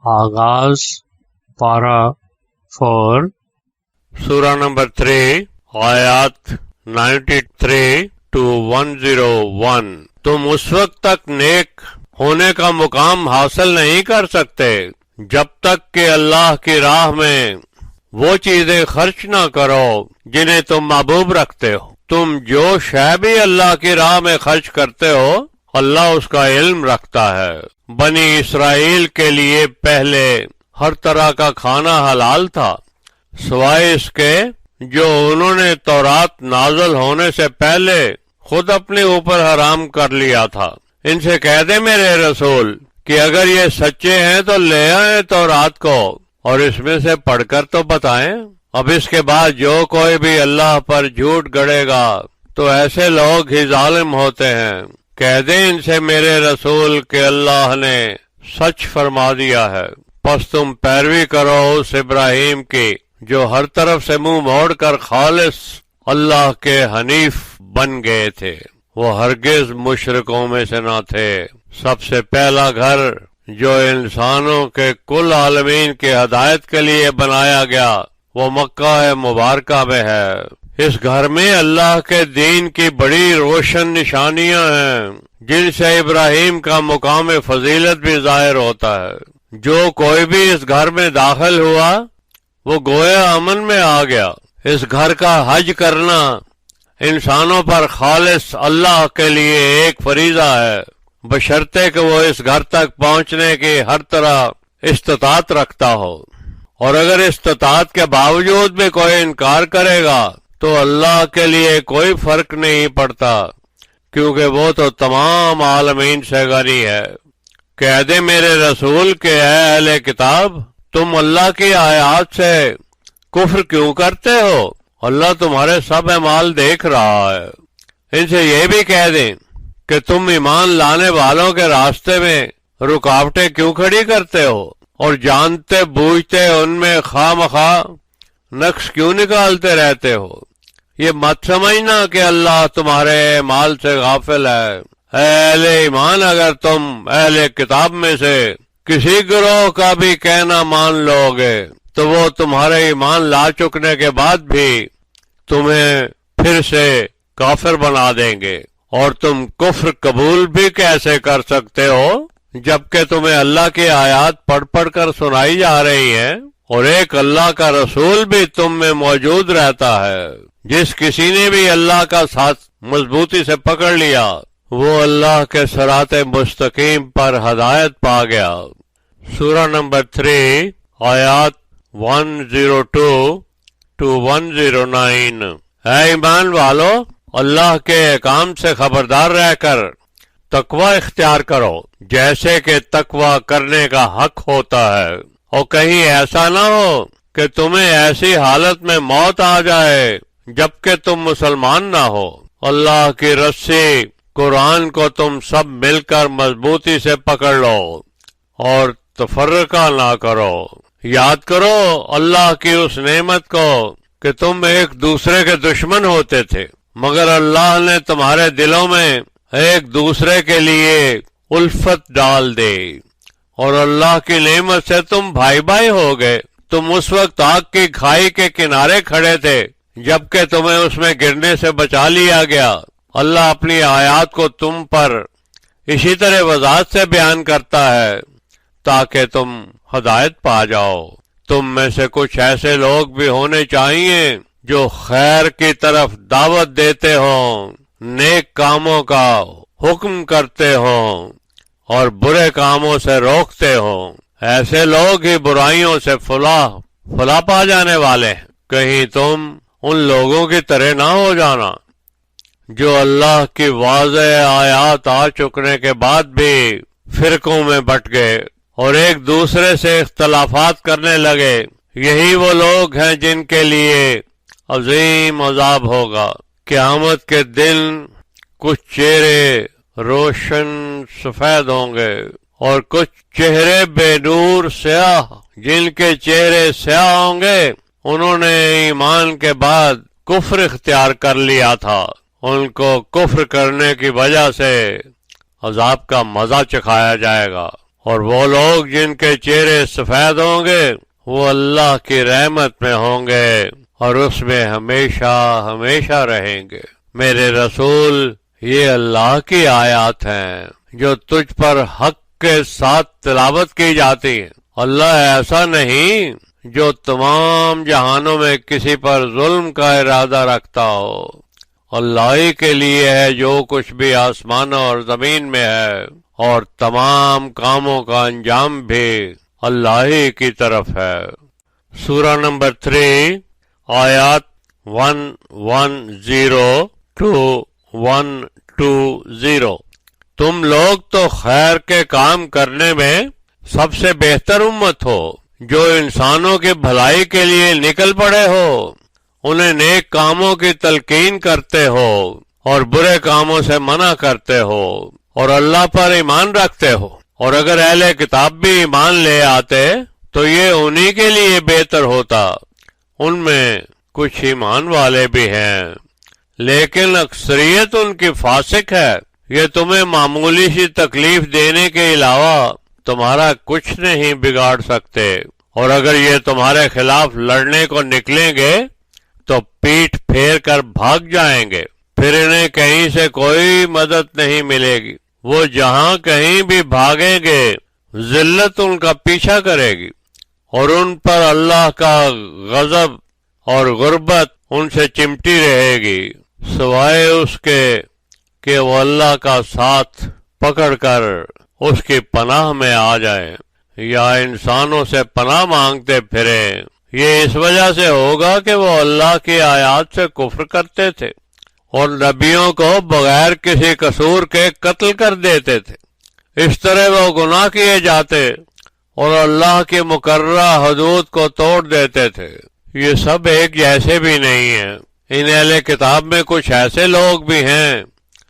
آغاز پارہ 4 سورہ نمبر 3 آیات 93 to 101۔ تم اس وقت تک نیک ہونے کا مقام حاصل نہیں کر سکتے جب تک کہ اللہ کی راہ میں وہ چیزیں خرچ نہ کرو جنہیں تم محبوب رکھتے ہو۔ تم جو شے بھی اللہ کی راہ میں خرچ کرتے ہو اللہ اس کا علم رکھتا ہے۔ بنی اسرائیل کے لیے پہلے ہر طرح کا کھانا حلال تھا سوائے اس کے جو انہوں نے تورات نازل ہونے سے پہلے خود اپنے اوپر حرام کر لیا تھا۔ ان سے کہہ دے میرے رسول کہ اگر یہ سچے ہیں تو لے آئیں تورات کو اور اس میں سے پڑھ کر تو بتائیں۔ اب اس کے بعد جو کوئی بھی اللہ پر جھوٹ گڑے گا تو ایسے لوگ ہی ظالم ہوتے ہیں۔ کہہ دیں ان سے میرے رسول کہ اللہ نے سچ فرما دیا ہے، پس تم پیروی کرو اس ابراہیم کی جو ہر طرف سے منہ موڑ کر خالص اللہ کے حنیف بن گئے تھے۔ وہ ہرگز مشرکوں میں سے نہ تھے۔ سب سے پہلا گھر جو انسانوں کے کل عالمین کی ہدایت کے لیے بنایا گیا وہ مکہ مبارکہ میں ہے۔ اس گھر میں اللہ کے دین کی بڑی روشن نشانیاں ہیں جن سے ابراہیم کا مقام فضیلت بھی ظاہر ہوتا ہے۔ جو کوئی بھی اس گھر میں داخل ہوا وہ گویا امن میں آ گیا۔ اس گھر کا حج کرنا انسانوں پر خالص اللہ کے لیے ایک فریضہ ہے بشرطے کہ وہ اس گھر تک پہنچنے کی ہر طرح استطاعت رکھتا ہو، اور اگر استطاعت کے باوجود بھی کوئی انکار کرے گا تو اللہ کے لیے کوئی فرق نہیں پڑتا کیونکہ وہ تو تمام عالمین سے غنی ہے۔ کہہ دے میرے رسول کہ اے اہل کتاب تم اللہ کی آیات سے کفر کیوں کرتے ہو؟ اللہ تمہارے سب اعمال دیکھ رہا ہے۔ ان سے یہ بھی کہہ دیں کہ تم ایمان لانے والوں کے راستے میں رکاوٹیں کیوں کھڑی کرتے ہو اور جانتے بوجھتے ان میں خواہ مخواہ نقص کیوں نکالتے رہتے ہو؟ یہ مت سمجھنا کہ اللہ تمہارے اعمال سے غافل ہے۔ اے اہل ایمان اگر تم اہل کتاب میں سے کسی گروہ کا بھی کہنا مان لو گے تو وہ تمہارے ایمان لا چکنے کے بعد بھی تمہیں پھر سے کافر بنا دیں گے، اور تم کفر قبول بھی کیسے کر سکتے ہو جبکہ تمہیں اللہ کی آیات پڑھ پڑھ کر سنائی جا رہی ہیں اور ایک اللہ کا رسول بھی تم میں موجود رہتا ہے۔ جس کسی نے بھی اللہ کا ساتھ مضبوطی سے پکڑ لیا وہ اللہ کے صراط مستقیم پر ہدایت پا گیا۔ سورہ نمبر 3 آیات 102 to 109۔ اے ایمان والو اللہ کے احکام سے خبردار رہ کر تقوی اختیار کرو جیسے کہ تقوی کرنے کا حق ہوتا ہے، اور کہیں ایسا نہ ہو کہ تمہیں ایسی حالت میں موت آ جائے جبکہ تم مسلمان نہ ہو۔ اللہ کی رسی قرآن کو تم سب مل کر مضبوطی سے پکڑ لو اور تفرقہ نہ کرو۔ یاد کرو اللہ کی اس نعمت کو کہ تم ایک دوسرے کے دشمن ہوتے تھے مگر اللہ نے تمہارے دلوں میں ایک دوسرے کے لیے الفت ڈال دی اور اللہ کی نعمت سے تم بھائی بھائی ہو گئے۔ تم اس وقت آگ کی کھائی کے کنارے کھڑے تھے جبکہ تمہیں اس میں گرنے سے بچا لیا گیا۔ اللہ اپنی آیات کو تم پر اسی طرح وضاحت سے بیان کرتا ہے تاکہ تم ہدایت پا جاؤ۔ تم میں سے کچھ ایسے لوگ بھی ہونے چاہیے جو خیر کی طرف دعوت دیتے ہوں، نیک کاموں کا حکم کرتے ہوں اور برے کاموں سے روکتے ہوں۔ ایسے لوگ ہی برائیوں سے فلاح پا جانے والے ہیں۔ کہیں تم ان لوگوں کی طرح نہ ہو جانا جو اللہ کی واضح آیات آ چکنے کے بعد بھی فرقوں میں بٹ گئے اور ایک دوسرے سے اختلافات کرنے لگے۔ یہی وہ لوگ ہیں جن کے لیے عظیم عذاب ہوگا۔ قیامت کے دن کچھ چہرے روشن سفید ہوں گے اور کچھ چہرے بے نور سیاہ۔ جن کے چہرے سیاہ ہوں گے انہوں نے ایمان کے بعد کفر اختیار کر لیا تھا، ان کو کفر کرنے کی وجہ سے عذاب کا مزہ چکھایا جائے گا، اور وہ لوگ جن کے چہرے سفید ہوں گے وہ اللہ کی رحمت میں ہوں گے اور اس میں ہمیشہ ہمیشہ رہیں گے۔ میرے رسول، یہ اللہ کی آیات ہیں جو تجھ پر حق کے ساتھ تلاوت کی جاتی ہیں۔ اللہ ایسا نہیں جو تمام جہانوں میں کسی پر ظلم کا ارادہ رکھتا ہو۔ اللہ ہی کے لیے ہے جو کچھ بھی آسمانوں اور زمین میں ہے، اور تمام کاموں کا انجام بھی اللہ ہی کی طرف ہے۔ سورہ نمبر 3 آیات 110 to 120۔ تم لوگ تو خیر کے کام کرنے میں سب سے بہتر امت ہو، جو انسانوں کی بھلائی کے لیے نکل پڑے ہو، انہیں نیک کاموں کی تلقین کرتے ہو اور برے کاموں سے منع کرتے ہو، اور اللہ پر ایمان رکھتے ہو۔ اور اگر اہل کتاب بھی ایمان لے آتے تو یہ انہی کے لیے بہتر ہوتا، ان میں کچھ ایمان والے بھی ہیں، لیکن اکثریت ان کی فاسق ہے۔ یہ تمہیں معمولی سی تکلیف دینے کے علاوہ تمہارا کچھ نہیں بگاڑ سکتے، اور اگر یہ تمہارے خلاف لڑنے کو نکلیں گے تو پیٹھ پھیر کر بھاگ جائیں گے، پھر انہیں کہیں سے کوئی مدد نہیں ملے گی۔ وہ جہاں کہیں بھی بھاگیں گے ذلت ان کا پیچھا کرے گی، اور ان پر اللہ کا غضب اور غربت ان سے چمٹی رہے گی، سوائے اس کے کہ وہ اللہ کا ساتھ پکڑ کر اس کی پناہ میں آ جائیں یا انسانوں سے پناہ مانگتے پھریں۔ یہ اس وجہ سے ہوگا کہ وہ اللہ کی آیات سے کفر کرتے تھے اور نبیوں کو بغیر کسی قصور کے قتل کر دیتے تھے۔ اس طرح وہ گناہ کیے جاتے اور اللہ کی مقررہ حدود کو توڑ دیتے تھے۔ یہ سب ایک جیسے بھی نہیں ہیں۔ ان اہل کتاب میں کچھ ایسے لوگ بھی ہیں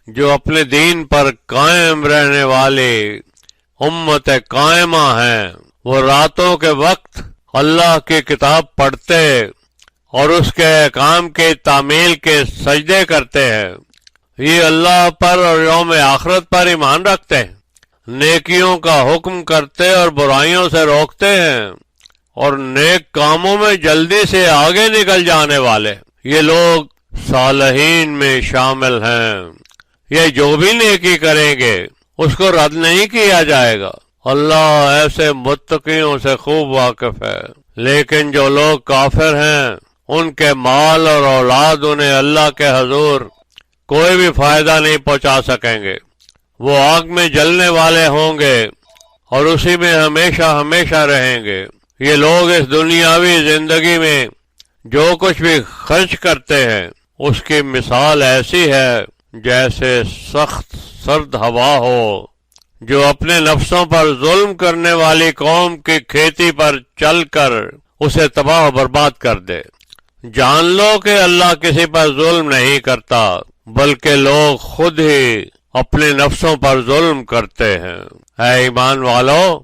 جو اپنے دین پر قائم رہنے والی امت قائمہ ہیں۔ وہ راتوں کے وقت اللہ کی کتاب پڑھتے اور اس کے احکام کی تعمیل کے سجدے کرتے ہیں۔ یہ اللہ پر اور یوم آخرت پر ایمان رکھتے ہیں، نیکیوں کا حکم کرتے اور برائیوں سے روکتے ہیں، اور نیک کاموں میں جلدی سے آگے نکل جانے والے۔ یہ لوگ صالحین میں شامل ہیں۔ یہ جو بھی نیکی کریں گے اس کو رد نہیں کیا جائے گا۔ اللہ ایسے متقیوں سے خوب واقف ہے۔ لیکن جو لوگ کافر ہیں ان کے مال اور اولاد انہیں اللہ کے حضور کوئی بھی فائدہ نہیں پہنچا سکیں گے۔ وہ آگ میں جلنے والے ہوں گے اور اسی میں ہمیشہ ہمیشہ رہیں گے۔ یہ لوگ اس دنیاوی زندگی میں جو کچھ بھی خرچ کرتے ہیں اس کی مثال ایسی ہے جیسے سخت سرد ہوا ہو جو اپنے نفسوں پر ظلم کرنے والی قوم کی کھیتی پر چل کر اسے تباہ و برباد کر دے۔ جان لو کہ اللہ کسی پر ظلم نہیں کرتا، بلکہ لوگ خود ہی اپنے نفسوں پر ظلم کرتے ہیں۔ اے ایمان والو،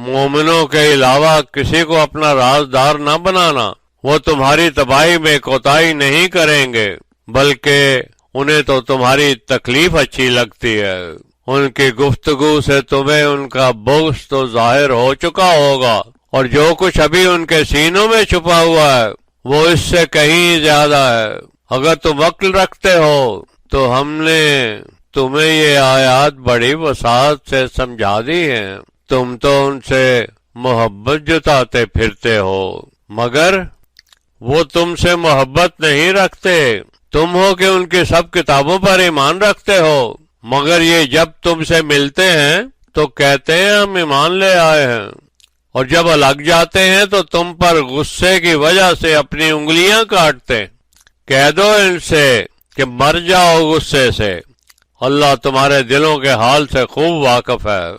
مومنوں کے علاوہ کسی کو اپنا رازدار نہ بنانا۔ وہ تمہاری تباہی میں کوتاہی نہیں کریں گے، بلکہ انہیں تو تمہاری تکلیف اچھی لگتی ہے۔ ان کی گفتگو سے تمہیں ان کا بغض تو ظاہر ہو چکا ہوگا، اور جو کچھ ابھی ان کے سینوں میں چھپا ہوا ہے وہ اس سے کہیں زیادہ ہے۔ اگر تم عقل رکھتے ہو تو ہم نے تمہیں یہ آیات بڑی وسعت سے سمجھا دی ہیں۔ تم تو ان سے محبت جتاتے پھرتے ہو، مگر وہ تم سے محبت نہیں رکھتے۔ تم ہو کہ ان کی سب کتابوں پر ایمان رکھتے ہو، مگر یہ جب تم سے ملتے ہیں تو کہتے ہیں ہم ایمان لے آئے ہیں، اور جب الگ جاتے ہیں تو تم پر غصے کی وجہ سے اپنی انگلیاں کاٹتے ہیں۔ کہہ دو ان سے کہ مر جاؤ غصے سے، اللہ تمہارے دلوں کے حال سے خوب واقف ہے،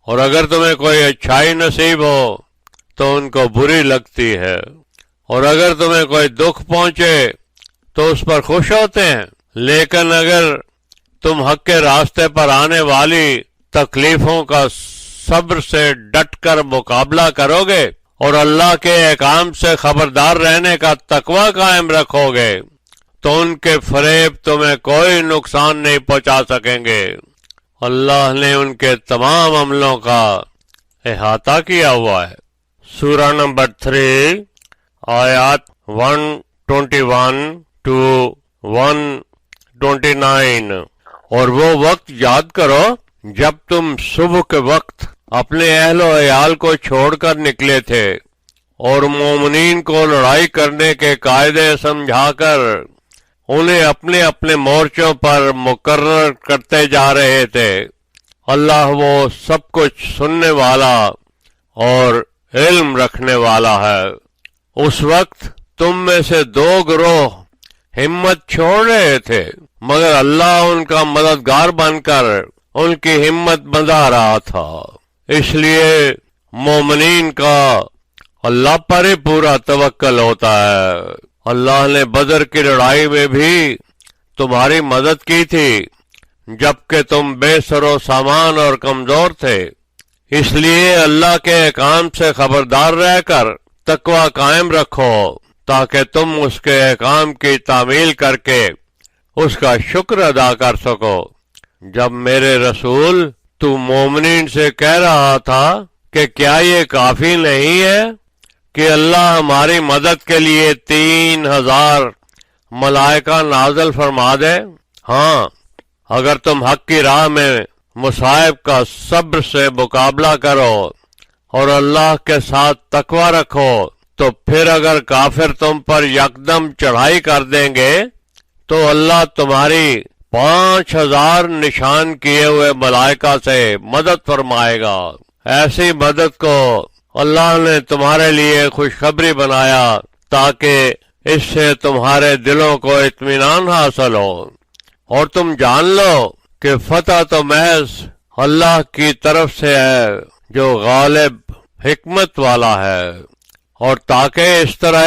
اور اگر تمہیں کوئی اچھائی نصیب ہو تو ان کو بری لگتی ہے، اور اگر تمہیں کوئی دکھ پہنچے تو اس پر خوش ہوتے ہیں۔ لیکن اگر تم حق کے راستے پر آنے والی تکلیفوں کا صبر سے ڈٹ کر مقابلہ کرو گے اور اللہ کے احکام سے خبردار رہنے کا تقوی قائم رکھو گے تو ان کے فریب تمہیں کوئی نقصان نہیں پہنچا سکیں گے۔ اللہ نے ان کے تمام عملوں کا احاطہ کیا ہوا ہے۔ سورہ نمبر 3 آیات 121 to 129۔ اور وہ وقت یاد کرو جب تم صبح کے وقت اپنے اہل و عیال کو چھوڑ کر نکلے تھے اور مومنین کو لڑائی کرنے کے قاعدے سمجھا کر انہیں اپنے اپنے مورچوں پر مقرر کرتے جا رہے تھے۔ اللہ وہ سب کچھ سننے والا اور علم رکھنے والا ہے۔ اس وقت تم میں سے 2 گروہ ہمت چھوڑ رہے تھے، مگر اللہ ان کا مددگار بن کر ان کی ہمت بندھا رہا تھا۔ اس لیے مومنین کا اللہ پر ہی پورا توکل ہوتا ہے۔ اللہ نے بدر کی لڑائی میں بھی تمہاری مدد کی تھی جبکہ تم بے سر و سامان اور کمزور تھے۔ اس لیے اللہ کے احکام سے خبردار رہ کر تقوی قائم رکھو تاکہ تم اس کے احکام کی تعمیل کر کے اس کا شکر ادا کر سکو۔ جب میرے رسول تو مومنین سے کہہ رہا تھا کہ کیا یہ کافی نہیں ہے کہ اللہ ہماری مدد کے لیے 3000 ملائکہ نازل فرما دے؟ ہاں، اگر تم حق کی راہ میں مصائب کا صبر سے مقابلہ کرو اور اللہ کے ساتھ تقوی رکھو تو پھر اگر کافر تم پر یکدم چڑھائی کر دیں گے تو اللہ تمہاری 5000 نشان کیے ہوئے ملائکہ سے مدد فرمائے گا۔ ایسی مدد کو اللہ نے تمہارے لیے خوشخبری بنایا تاکہ اس سے تمہارے دلوں کو اطمینان حاصل ہو اور تم جان لو کہ فتح تو محض اللہ کی طرف سے ہے جو غالب حکمت والا ہے۔ اور تاکہ اس طرح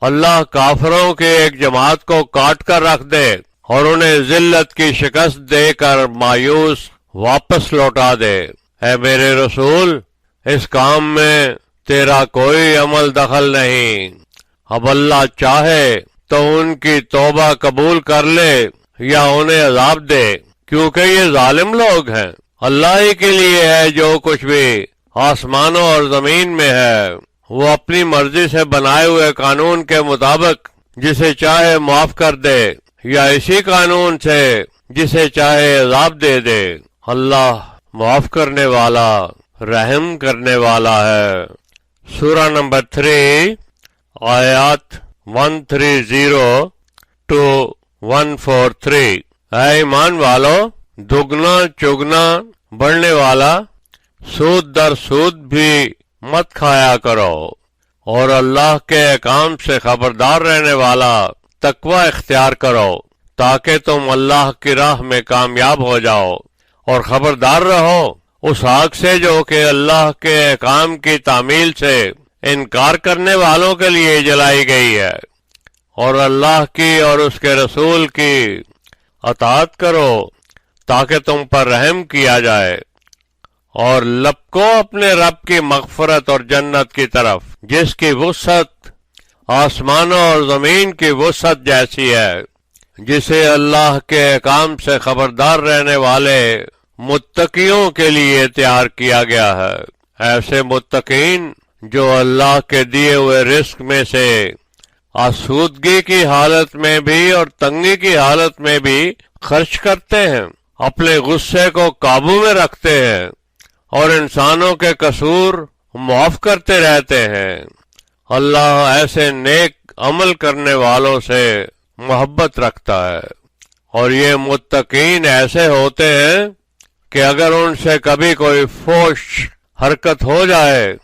اللہ کافروں کی ایک جماعت کو کاٹ کر رکھ دے اور انہیں ذلت کی شکست دے کر مایوس واپس لوٹا دے۔ اے میرے رسول، اس کام میں تیرا کوئی عمل دخل نہیں۔ اب اللہ چاہے تو ان کی توبہ قبول کر لے یا انہیں عذاب دے، کیونکہ یہ ظالم لوگ ہیں۔ اللہ ہی کے لیے ہے جو کچھ بھی آسمانوں اور زمین میں ہے۔ وہ اپنی مرضی سے بنائے ہوئے قانون کے مطابق جسے چاہے معاف کر دے یا اسی قانون سے جسے چاہے عذاب دے دے۔ اللہ معاف کرنے والا، رحم کرنے والا ہے۔ سورہ نمبر 3 آیات 130 to 143۔ اے ایمان والو، دگنا چگنا بڑھنے والا سود در سود بھی مت کھایا کرو اور اللہ کے احکام سے خبردار رہنے والا تقوی اختیار کرو تاکہ تم اللہ کی راہ میں کامیاب ہو جاؤ، اور خبردار رہو اس آگ سے جو کہ اللہ کے احکام کی تعمیل سے انکار کرنے والوں کے لیے جلائی گئی ہے، اور اللہ کی اور اس کے رسول کی اطاعت کرو تاکہ تم پر رحم کیا جائے، اور لپکو اپنے رب کی مغفرت اور جنت کی طرف جس کی وسعت آسمانوں اور زمین کی وسعت جیسی ہے، جسے اللہ کے احکام سے خبردار رہنے والے متقیوں کے لیے تیار کیا گیا ہے۔ ایسے متقین جو اللہ کے دیے ہوئے رزق میں سے آسودگی کی حالت میں بھی اور تنگی کی حالت میں بھی خرچ کرتے ہیں، اپنے غصے کو قابو میں رکھتے ہیں اور انسانوں کے قصور معاف کرتے رہتے ہیں۔ اللہ ایسے نیک عمل کرنے والوں سے محبت رکھتا ہے، اور یہ متقین ایسے ہوتے ہیں کہ اگر ان سے کبھی کوئی فحش حرکت ہو جائے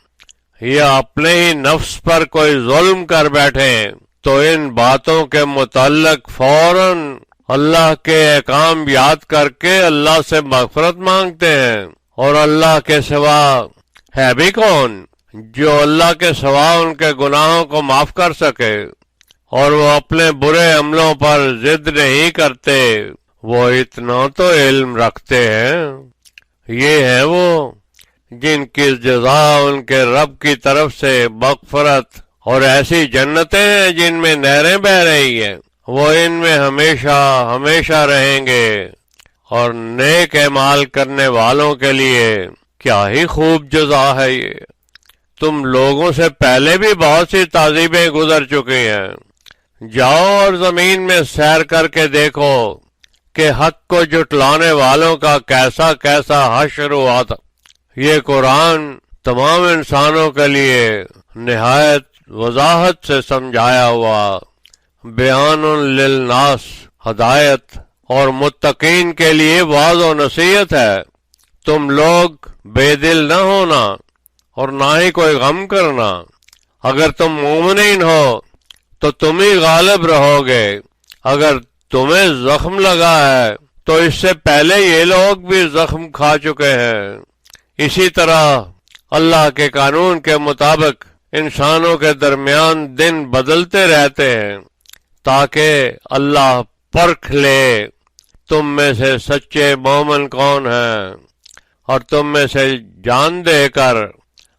یا اپنے ہی نفس پر کوئی ظلم کر بیٹھیں تو ان باتوں کے متعلق فوراً اللہ کے احکام یاد کر کے اللہ سے مغفرت مانگتے ہیں، اور اللہ کے سوا ہے بھی کون جو اللہ کے سوا ان کے گناہوں کو معاف کر سکے، اور وہ اپنے برے عملوں پر ضد نہیں کرتے، وہ اتنا تو علم رکھتے ہیں۔ یہ ہیں وہ جن کی جزا ان کے رب کی طرف سے مغفرت اور ایسی جنتیں ہیں جن میں نہریں بہ رہی ہیں، وہ ان میں ہمیشہ ہمیشہ رہیں گے، اور نیک اعمال کرنے والوں کے لیے کیا ہی خوب جزا ہے یہ۔ تم لوگوں سے پہلے بھی بہت سی تہذیبیں گزر چکی ہیں، جاؤ اور زمین میں سیر کر کے دیکھو کہ حق کو جھٹلانے والوں کا کیسا کیسا حشر ہوا تھا۔ یہ قرآن تمام انسانوں کے لیے نہایت وضاحت سے سمجھایا ہوا بیان للناس ہدایت اور متقین کے لیے واعظ و نصیحت ہے۔ تم لوگ بے دل نہ ہونا اور نہ ہی کوئی غم کرنا، اگر تم مومنین ہو تو تم ہی غالب رہو گے۔ اگر تمہیں زخم لگا ہے تو اس سے پہلے یہ لوگ بھی زخم کھا چکے ہیں۔ اسی طرح اللہ کے قانون کے مطابق انسانوں کے درمیان دن بدلتے رہتے ہیں تاکہ اللہ پرکھ لے تم میں سے سچے مومن کون ہیں، اور تم میں سے جان دے کر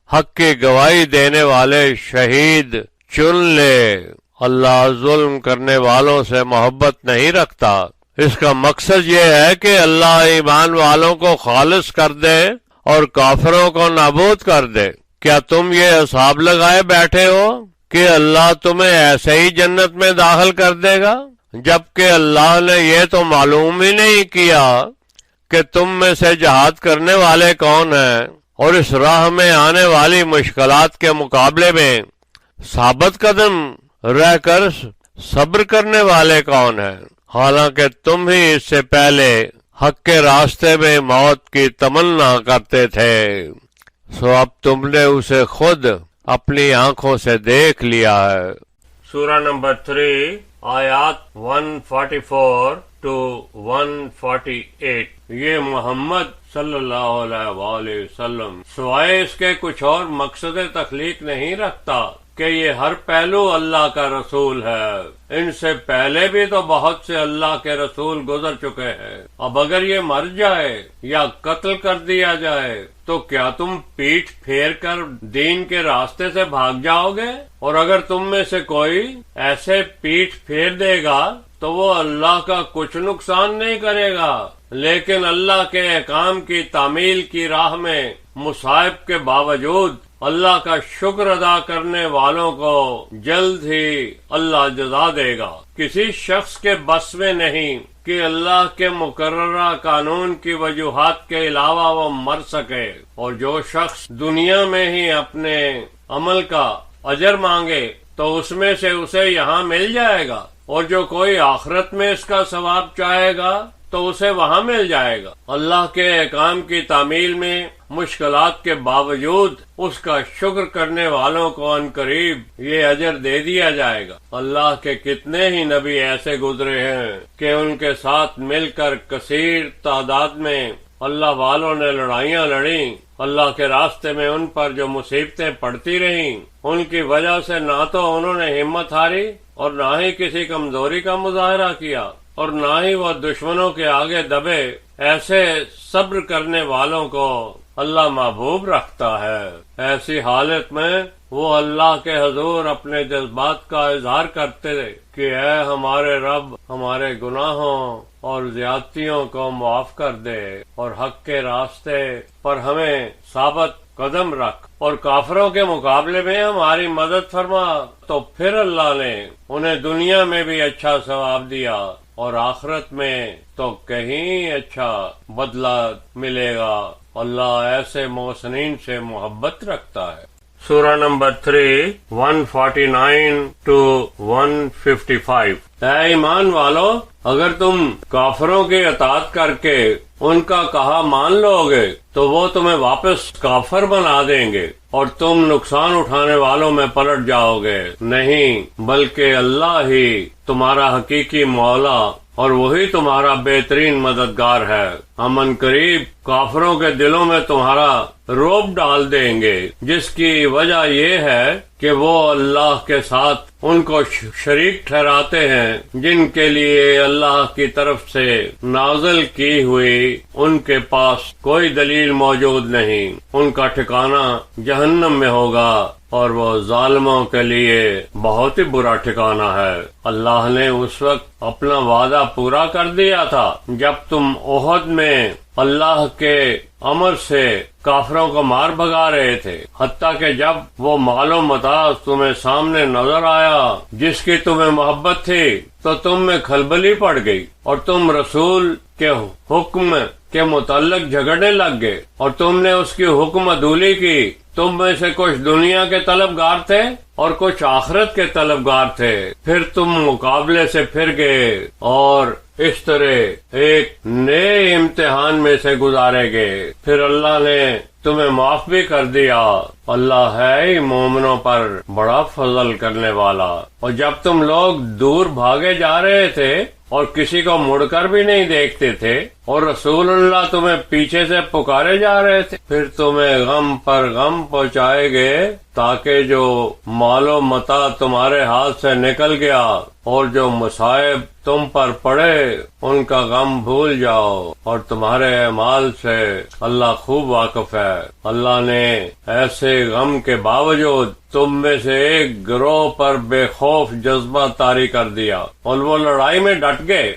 حق کی گواہی دینے والے شہید چن لے۔ اللہ ظلم کرنے والوں سے محبت نہیں رکھتا۔ اس کا مقصد یہ ہے کہ اللہ ایمان والوں کو خالص کر دے اور کافروں کو نابود کر دے۔ کیا تم یہ حساب لگائے بیٹھے ہو کہ اللہ تمہیں ایسے ہی جنت میں داخل کر دے گا، جبکہ اللہ نے یہ تو معلوم ہی نہیں کیا کہ تم میں سے جہاد کرنے والے کون ہیں، اور اس راہ میں آنے والی مشکلات کے مقابلے میں ثابت قدم رہ کر صبر کرنے والے کون ہیں، حالانکہ تم ہی اس سے پہلے حق کے راستے میں موت کی تمنا کرتے تھے، سو اب تم نے اسے خود اپنی آنکھوں سے دیکھ لیا ہے۔ سورہ نمبر 3 آیات 144 to 148۔ یہ محمد صلی اللہ علیہ وآلہ وسلم سوائے اس کے کچھ اور مقصد تخلیق نہیں رکھتا کہ یہ ہر پہلو اللہ کا رسول ہے۔ ان سے پہلے بھی تو بہت سے اللہ کے رسول گزر چکے ہیں۔ اب اگر یہ مر جائے یا قتل کر دیا جائے تو کیا تم پیٹھ پھیر کر دین کے راستے سے بھاگ جاؤ گے؟ اور اگر تم میں سے کوئی ایسے پیٹھ پھیر دے گا تو وہ اللہ کا کچھ نقصان نہیں کرے گا، لیکن اللہ کے احکام کی تعمیل کی راہ میں مصائب کے باوجود اللہ کا شکر ادا کرنے والوں کو جلد ہی اللہ جزا دے گا۔ کسی شخص کے بس میں نہیں کہ اللہ کے مقررہ قانون کی وجوہات کے علاوہ وہ مر سکے، اور جو شخص دنیا میں ہی اپنے عمل کا اجر مانگے تو اس میں سے اسے یہاں مل جائے گا، اور جو کوئی آخرت میں اس کا ثواب چاہے گا تو اسے وہاں مل جائے گا۔ اللہ کے احکام کی تعمیل میں مشکلات کے باوجود اس کا شکر کرنے والوں کو ان قریب یہ اجر دے دیا جائے گا۔ اللہ کے کتنے ہی نبی ایسے گزرے ہیں کہ ان کے ساتھ مل کر کثیر تعداد میں اللہ والوں نے لڑائیاں لڑیں، اللہ کے راستے میں ان پر جو مصیبتیں پڑتی رہیں ان کی وجہ سے نہ تو انہوں نے ہمت ہاری اور نہ ہی کسی کمزوری کا مظاہرہ کیا، اور نہ ہی وہ دشمنوں کے آگے دبے۔ ایسے صبر کرنے والوں کو اللہ محبوب رکھتا ہے۔ ایسی حالت میں وہ اللہ کے حضور اپنے جذبات کا اظہار کرتے تھے کہ اے ہمارے رب، ہمارے گناہوں اور زیادتیوں کو معاف کر دے اور حق کے راستے پر ہمیں ثابت قدم رکھ، اور کافروں کے مقابلے میں ہماری مدد فرما۔ تو پھر اللہ نے انہیں دنیا میں بھی اچھا ثواب دیا اور آخرت میں تو کہیں اچھا بدلہ ملے گا۔ اللہ ایسے محسنین سے محبت رکھتا ہے۔ سورہ نمبر 3 149 to 155۔ اے ایمان والو، اگر تم کافروں کی اطاعت کر کے ان کا کہا مان لو گے تو وہ تمہیں واپس کافر بنا دیں گے اور تم نقصان اٹھانے والوں میں پلٹ جاؤ گے۔ نہیں، بلکہ اللہ ہی تمہارا حقیقی مولا اور وہی تمہارا بہترین مددگار ہے۔ ہم ان قریب کافروں کے دلوں میں تمہارا روب ڈال دیں گے، جس کی وجہ یہ ہے کہ وہ اللہ کے ساتھ ان کو شریک ٹھہراتے ہیں جن کے لیے اللہ کی طرف سے نازل کی ہوئی ان کے پاس کوئی دلیل موجود نہیں۔ ان کا ٹھکانہ جہنم میں ہوگا اور وہ ظالموں کے لیے بہت ہی برا ٹھکانہ ہے۔ اللہ نے اس وقت اپنا وعدہ پورا کر دیا تھا جب تم احد میں اللہ کے امر سے کافروں کو مار بھگا رہے تھے، حتیٰ کہ جب وہ مال و متاع تمہیں سامنے نظر آیا جس کی تمہیں محبت تھی تو تم میں کھلبلی پڑ گئی اور تم رسول کے حکم کے متعلق جھگڑنے لگ گئے اور تم نے اس کی حکم عدولی کی۔ تم میں سے کچھ دنیا کے طلبگار تھے اور کچھ آخرت کے طلبگار تھے، پھر تم مقابلے سے پھر گئے اور اس طرح ایک نئے امتحان میں سے گزارے گئے، پھر اللہ نے تمہیں معاف بھی کر دیا۔ اللہ ہے مومنوں پر بڑا فضل کرنے والا۔ اور جب تم لوگ دور بھاگے جا رہے تھے اور کسی کو مڑ کر بھی نہیں دیکھتے تھے اور رسول اللہ تمہیں پیچھے سے پکارے جا رہے تھے، پھر تمہیں غم پر غم پہنچائے گئے تاکہ جو مال و متاع تمہارے ہاتھ سے نکل گیا اور جو مصائب تم پر پڑے ان کا غم بھول جاؤ، اور تمہارے اعمال سے اللہ خوب واقف ہے۔ اللہ نے ایسے غم کے باوجود تم میں سے ایک گروہ پر بے خوف جذبہ طاری کر دیا اور وہ لڑائی میں ڈٹ گئے،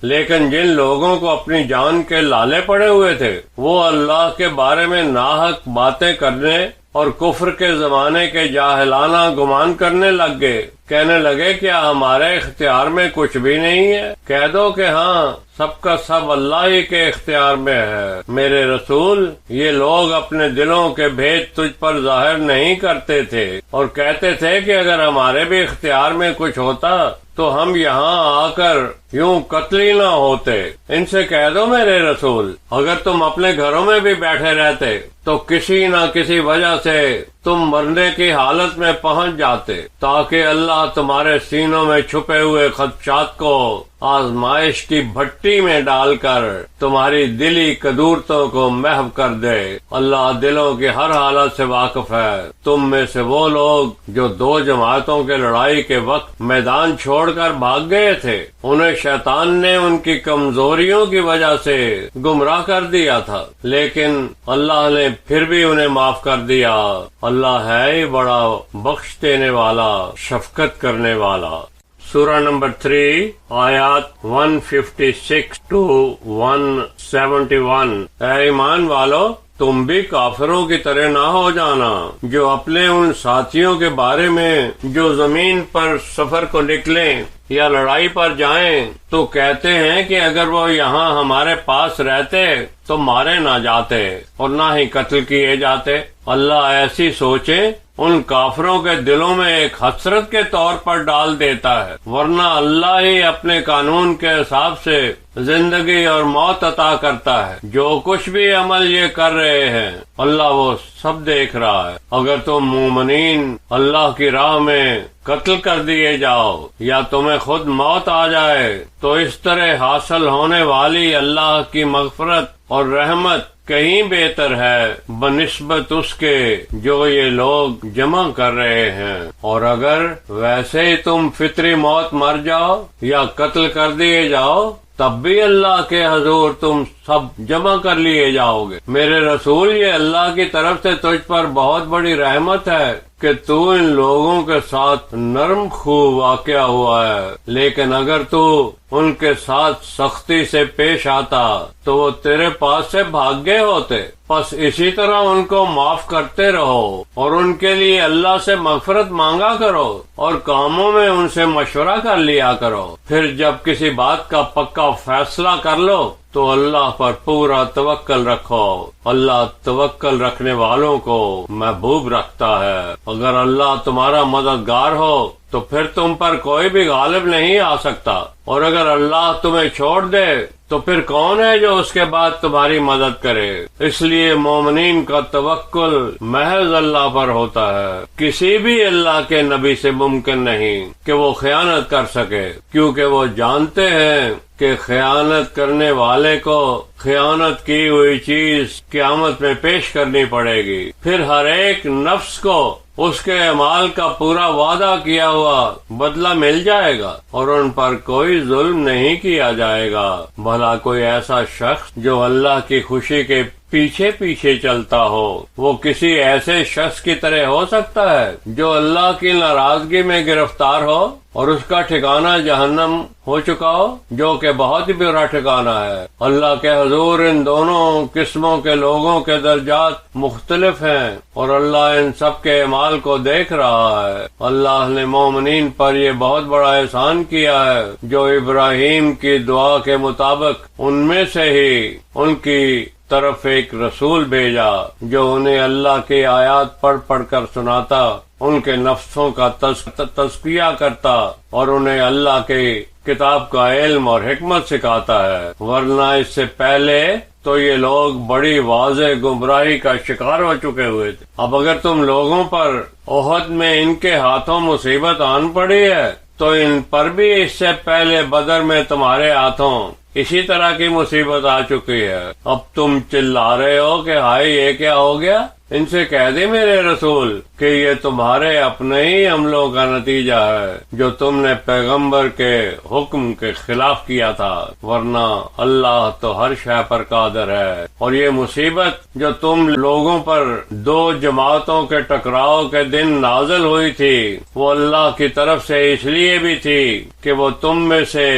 لیکن جن لوگوں کو اپنی جان کے لالے پڑے ہوئے تھے وہ اللہ کے بارے میں ناحق باتیں کرنے اور کفر کے زمانے کے جاہلانہ گمان کرنے لگ گئے، کہنے لگے کیا ہمارے اختیار میں کچھ بھی نہیں ہے؟ کہہ دو کہ ہاں، سب کا سب اللہ ہی کے اختیار میں ہے۔ میرے رسول، یہ لوگ اپنے دلوں کے بھید تجھ پر ظاہر نہیں کرتے تھے اور کہتے تھے کہ اگر ہمارے بھی اختیار میں کچھ ہوتا تو ہم یہاں آ کر یوں قتل ہی نہ ہوتے۔ ان سے کہہ دو میرے رسول، اگر تم اپنے گھروں میں بھی بیٹھے رہتے تو کسی نہ کسی وجہ سے تم مرنے کی حالت میں پہنچ جاتے، تاکہ اللہ تمہارے سینوں میں چھپے ہوئے خدشات کو آزمائش کی بھٹی میں ڈال کر تمہاری دلی قدورتوں کو محو کر دے۔ اللہ دلوں کی ہر حالت سے واقف ہے۔ تم میں سے وہ لوگ جو دو جماعتوں کے لڑائی کے وقت میدان چھوڑ کر بھاگ گئے تھے، انہیں شیطان نے ان کی کمزوریوں کی وجہ سے گمراہ کر دیا تھا، لیکن اللہ نے پھر بھی انہیں معاف کر دیا۔ اللہ ہے بڑا بخش دینے والا، شفقت کرنے والا۔ سورہ نمبر 3 آیات 156 to 171۔ اے ایمان والو، تم بھی کافروں کی طرح نہ ہو جانا جو اپنے ان ساتھیوں کے بارے میں جو زمین پر سفر کو نکلیں یا لڑائی پر جائیں تو کہتے ہیں کہ اگر وہ یہاں ہمارے پاس رہتے تو مارے نہ جاتے اور نہ ہی قتل کیے جاتے۔ اللہ ایسی سوچیں ان کافروں کے دلوں میں ایک حسرت کے طور پر ڈال دیتا ہے، ورنہ اللہ ہی اپنے قانون کے حساب سے زندگی اور موت عطا کرتا ہے۔ جو کچھ بھی عمل یہ کر رہے ہیں اللہ وہ سب دیکھ رہا ہے۔ اگر تم مومنین اللہ کی راہ میں قتل کر دیے جاؤ یا تمہیں خود موت آ جائے تو اس طرح حاصل ہونے والی اللہ کی مغفرت اور رحمت کہیں بہتر ہے بنسبت اس کے جو یہ لوگ جمع کر رہے ہیں۔ اور اگر ویسے ہی تم فطری موت مر جاؤ یا قتل کر دیے جاؤ تب بھی اللہ کے حضور تم سب جمع کر لیے جاؤ گے۔ میرے رسول، یہ اللہ کی طرف سے تجھ پر بہت بڑی رحمت ہے کہ تو ان لوگوں کے ساتھ نرم خو واقع ہوا ہے، لیکن اگر تو ان کے ساتھ سختی سے پیش آتا تو وہ تیرے پاس سے بھاگ گئے ہوتے۔ بس اسی طرح ان کو معاف کرتے رہو اور ان کے لیے اللہ سے مغفرت مانگا کرو اور کاموں میں ان سے مشورہ کر لیا کرو۔ پھر جب کسی بات کا پکا فیصلہ کر لو تو اللہ پر پورا توکل رکھو۔ اللہ توکل رکھنے والوں کو محبوب رکھتا ہے۔ اگر اللہ تمہارا مددگار ہو تو پھر تم پر کوئی بھی غالب نہیں آ سکتا، اور اگر اللہ تمہیں چھوڑ دے تو پھر کون ہے جو اس کے بعد تمہاری مدد کرے؟ اس لیے مومنین کا توکل محض اللہ پر ہوتا ہے۔ کسی بھی اللہ کے نبی سے ممکن نہیں کہ وہ خیانت کر سکے، کیونکہ وہ جانتے ہیں کہ خیانت کرنے والے کو خیانت کی ہوئی چیز قیامت میں پیش کرنی پڑے گی، پھر ہر ایک نفس کو اس کے اعمال کا پورا وعدہ کیا ہوا بدلہ مل جائے گا اور ان پر کوئی ظلم نہیں کیا جائے گا۔ بھلا کوئی ایسا شخص جو اللہ کی خوشی کے پیچھے پیچھے چلتا ہو، وہ کسی ایسے شخص کی طرح ہو سکتا ہے جو اللہ کی ناراضگی میں گرفتار ہو اور اس کا ٹھکانہ جہنم ہو چکا ہو، جو کہ بہت ہی برا ٹھکانہ ہے۔ اللہ کے حضور ان دونوں قسموں کے لوگوں کے درجات مختلف ہیں اور اللہ ان سب کے اعمال کو دیکھ رہا ہے۔ اللہ نے مومنین پر یہ بہت بڑا احسان کیا ہے جو ابراہیم کی دعا کے مطابق ان میں سے ہی ان کی طرف ایک رسول بھیجا جو انہیں اللہ کی آیات پڑھ پڑھ کر سناتا، ان کے نفسوں کا تزکیہ کرتا اور انہیں اللہ کی کتاب کا علم اور حکمت سکھاتا ہے، ورنہ اس سے پہلے تو یہ لوگ بڑی واضح گمراہی کا شکار ہو چکے ہوئے تھے۔ اب اگر تم لوگوں پر احد میں ان کے ہاتھوں مصیبت آن پڑی ہے تو ان پر بھی اس سے پہلے بدر میں تمہارے ہاتھوں اسی طرح کی مصیبت آ چکی ہے۔ اب تم چلا رہے ہو کہ ہائے یہ کیا ہو گیا؟ ان سے کہہ دے میرے رسول کہ یہ تمہارے اپنے ہی عملوں کا نتیجہ ہے جو تم نے پیغمبر کے حکم کے خلاف کیا تھا، ورنہ اللہ تو ہر شے پر قادر ہے۔ اور یہ مصیبت جو تم لوگوں پر دو جماعتوں کے ٹکراؤ کے دن نازل ہوئی تھی، وہ اللہ کی طرف سے اس لیے بھی تھی کہ وہ تم میں سے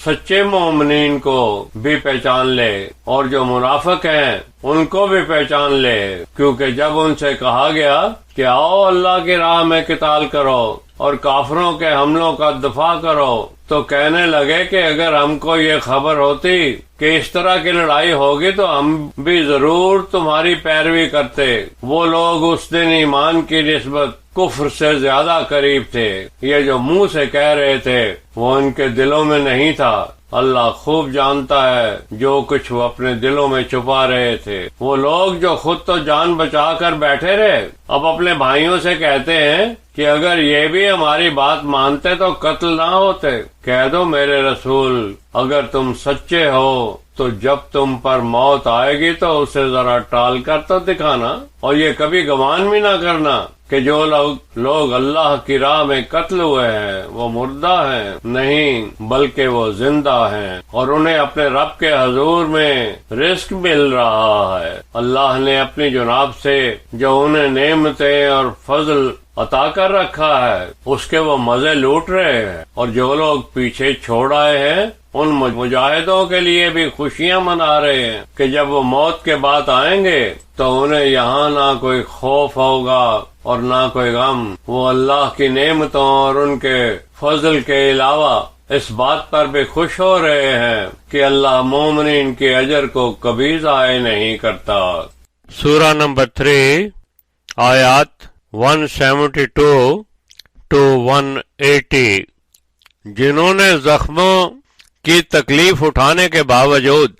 سچے مومنین کو بھی پہچان لے اور جو منافق ہیں ان کو بھی پہچان لے، کیونکہ جب ان سے کہا گیا کہ آؤ اللہ کی راہ میں قتال کرو اور کافروں کے حملوں کا دفاع کرو، تو کہنے لگے کہ اگر ہم کو یہ خبر ہوتی کہ اس طرح کی لڑائی ہوگی تو ہم بھی ضرور تمہاری پیروی کرتے۔ وہ لوگ اس دن ایمان کی نسبت کفر سے زیادہ قریب تھے، یہ جو منہ سے کہہ رہے تھے وہ ان کے دلوں میں نہیں تھا۔ اللہ خوب جانتا ہے جو کچھ وہ اپنے دلوں میں چھپا رہے تھے۔ وہ لوگ جو خود تو جان بچا کر بیٹھے رہے، اب اپنے بھائیوں سے کہتے ہیں کہ اگر یہ بھی ہماری بات مانتے تو قتل نہ ہوتے۔ کہہ دو میرے رسول اگر تم سچے ہو تو جب تم پر موت آئے گی تو اسے ذرا ٹال کر تو دکھانا، اور یہ کبھی گمان بھی نہ کرنا کہ جو لوگ اللہ کی راہ میں قتل ہوئے ہیں وہ مردہ ہیں، نہیں بلکہ وہ زندہ ہیں اور انہیں اپنے رب کے حضور میں رزق مل رہا ہے۔ اللہ نے اپنی جناب سے جو انہیں نعمتیں اور فضل عطا کر رکھا ہے اس کے وہ مزے لوٹ رہے ہیں، اور جو لوگ پیچھے چھوڑ آئے ہیں ان مجاہدوں کے لیے بھی خوشیاں منا رہے ہیں کہ جب وہ موت کے بعد آئیں گے تو انہیں یہاں نہ کوئی خوف ہوگا اور نہ کوئی غم۔ وہ اللہ کی نعمتوں اور ان کے فضل کے علاوہ اس بات پر بھی خوش ہو رہے ہیں کہ اللہ مومنین کے اجر کو کبھی ضائع نہیں کرتا۔ سورہ نمبر 3 آیات 172 to 180۔ جنہوں نے زخموں کی تکلیف اٹھانے کے باوجود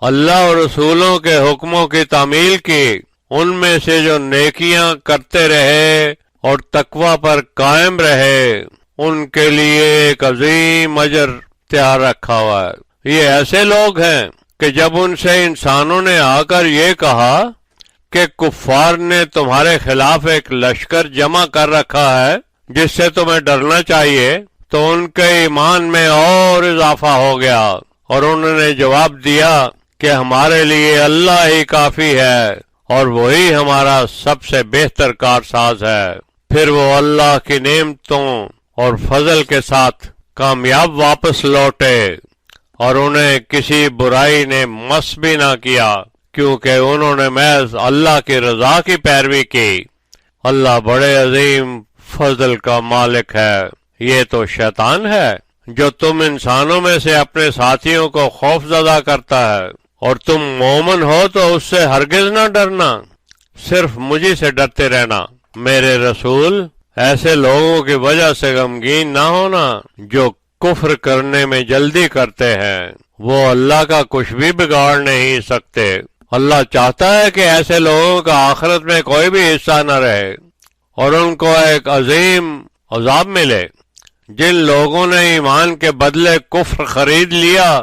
اللہ اور رسولوں کے حکموں کی تعمیل کی، ان میں سے جو نیکیاں کرتے رہے اور تقوی پر قائم رہے، ان کے لیے ایک عظیم اجر تیار رکھا ہوا ہے۔ یہ ایسے لوگ ہیں کہ جب ان سے انسانوں نے آ کر یہ کہا کہ کفار نے تمہارے خلاف ایک لشکر جمع کر رکھا ہے جس سے تمہیں ڈرنا چاہیے، تو ان کے ایمان میں اور اضافہ ہو گیا اور انہوں نے جواب دیا کہ ہمارے لیے اللہ ہی کافی ہے اور وہی ہمارا سب سے بہتر کارساز ہے۔ پھر وہ اللہ کی نعمتوں اور فضل کے ساتھ کامیاب واپس لوٹے اور انہیں کسی برائی نے مس بھی نہ کیا، کیونکہ انہوں نے محض اللہ کی رضا کی پیروی کی۔ اللہ بڑے عظیم فضل کا مالک ہے۔ یہ تو شیطان ہے جو تم انسانوں میں سے اپنے ساتھیوں کو خوف زدہ کرتا ہے، اور تم مومن ہو تو اس سے ہرگز نہ ڈرنا، صرف مجھے سے ڈرتے رہنا۔ میرے رسول ایسے لوگوں کی وجہ سے غمگین نہ ہونا جو کفر کرنے میں جلدی کرتے ہیں، وہ اللہ کا کچھ بھی بگاڑ نہیں سکتے۔ اللہ چاہتا ہے کہ ایسے لوگوں کا آخرت میں کوئی بھی حصہ نہ رہے اور ان کو ایک عظیم عذاب ملے۔ جن لوگوں نے ایمان کے بدلے کفر خرید لیا